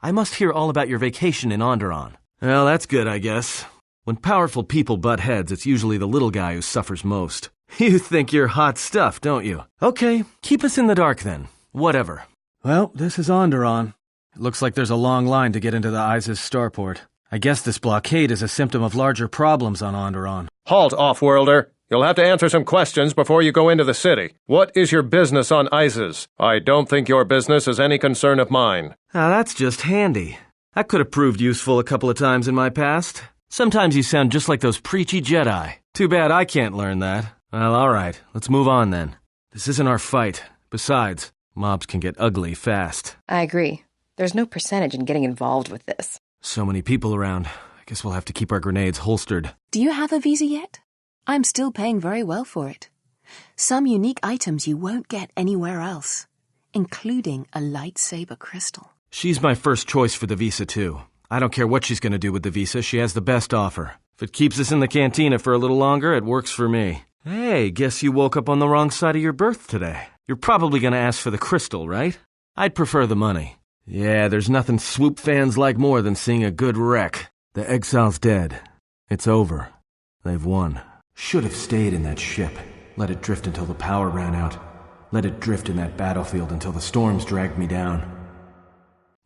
I must hear all about your vacation in Onderon. Well, that's good, I guess. When powerful people butt heads, it's usually the little guy who suffers most. You think you're hot stuff, don't you? Okay, keep us in the dark then. Whatever. Well, this is Onderon. It looks like there's a long line to get into the ISIS starport. I guess this blockade is a symptom of larger problems on Onderon. Halt, off-worlder. You'll have to answer some questions before you go into the city. What is your business on ISIS? I don't think your business is any concern of mine. Ah, that's just handy. That could have proved useful a couple of times in my past. Sometimes you sound just like those preachy Jedi. Too bad I can't learn that. Well, alright, let's move on then. This isn't our fight. Besides, mobs can get ugly fast. I agree. There's no percentage in getting involved with this. So many people around. I guess we'll have to keep our grenades holstered. Do you have a visa yet? I'm still paying very well for it. Some unique items you won't get anywhere else, including a lightsaber crystal. She's my first choice for the visa, too. I don't care what she's going to do with the visa, she has the best offer. If it keeps us in the cantina for a little longer, it works for me. Hey, guess you woke up on the wrong side of your berth today. You're probably going to ask for the crystal, right? I'd prefer the money. Yeah, there's nothing swoop fans like more than seeing a good wreck. The exile's dead. It's over. They've won. Should have stayed in that ship. Let it drift until the power ran out. Let it drift in that battlefield until the storms dragged me down.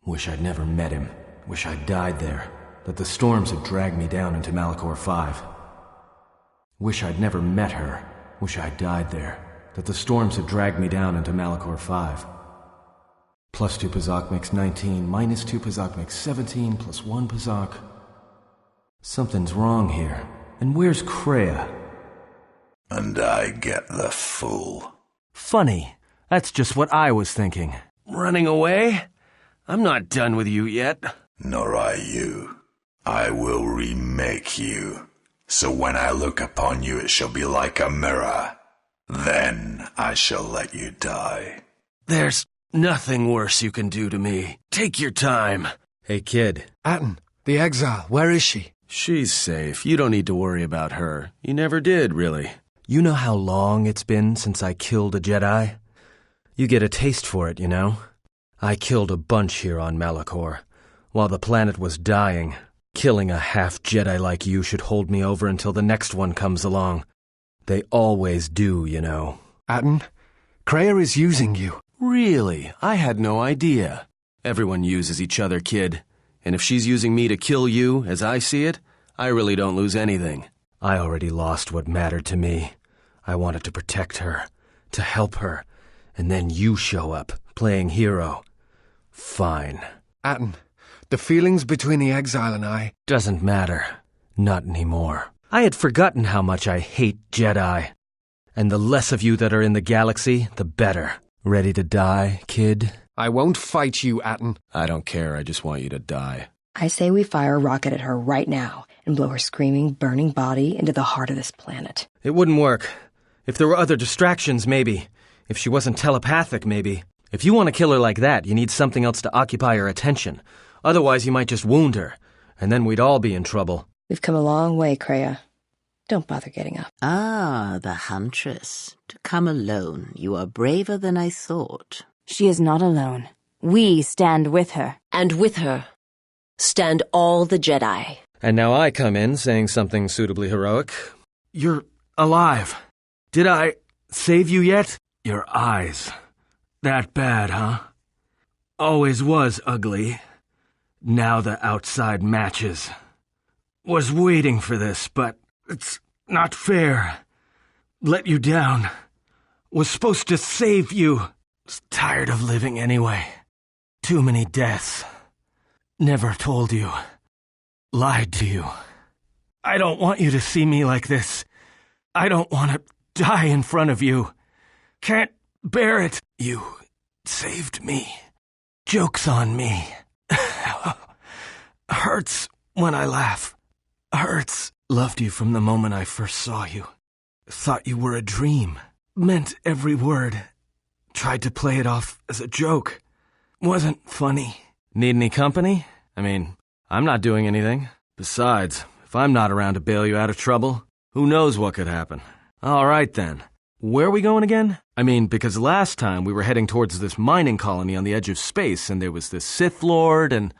Wish I'd never met him. Wish I'd died there. That the storms had dragged me down into Malachor 5. Wish I'd never met her. Wish I'd died there. That the storms had dragged me down into Malachor 5. Plus 2 Pazak makes 19, minus 2 Pazak makes 17, plus 1 Pazak. Something's wrong here. And where's Kreia? And I get the fool. Funny. That's just what I was thinking. Running away? I'm not done with you yet. Nor are you. I will remake you. So when I look upon you, it shall be like a mirror. Then I shall let you die. There's nothing worse you can do to me. Take your time. Hey, kid. Atton, the exile, where is she? She's safe. You don't need to worry about her. You never did, really. You know how long it's been since I killed a Jedi? You get a taste for it, you know? I killed a bunch here on Malachor, while the planet was dying. Killing a half-Jedi like you should hold me over until the next one comes along. They always do, you know. Atton, Kreia is using you. Really? I had no idea. Everyone uses each other, kid. And if she's using me to kill you, as I see it, I really don't lose anything. I already lost what mattered to me. I wanted to protect her, to help her, and then you show up, playing hero. Fine. Atton, the feelings between the exile and I... Doesn't matter. Not anymore. I had forgotten how much I hate Jedi. And the less of you that are in the galaxy, the better. Ready to die, kid? I won't fight you, Atton. I don't care, I just want you to die. I say we fire a rocket at her right now and blow her screaming, burning body into the heart of this planet. It wouldn't work. If there were other distractions, maybe. If she wasn't telepathic, maybe. If you want to kill her like that, you need something else to occupy her attention. Otherwise, you might just wound her, and then we'd all be in trouble. We've come a long way, Kreia. Don't bother getting up. Ah, the huntress. To come alone. You are braver than I thought. She is not alone. We stand with her. And with her stand all the Jedi. And now I come in saying something suitably heroic. You're alive. Did I save you yet? Your eyes. That bad, huh? Always was ugly. Now the outside matches. Was waiting for this, but it's not fair. Let you down. Was supposed to save you. Was tired of living anyway. Too many deaths. Never told you. Lied to you. I don't want you to see me like this. I don't want to die in front of you. Can't bear it. You saved me. Joke's on me. Hurts when I laugh. Hurts. Loved you from the moment I first saw you. Thought you were a dream. Meant every word. Tried to play it off as a joke. Wasn't funny. Need any company? I mean, I'm not doing anything. Besides, if I'm not around to bail you out of trouble, who knows what could happen. All right then. Where are we going again? I mean, because last time we were heading towards this mining colony on the edge of space, and there was this Sith Lord, and...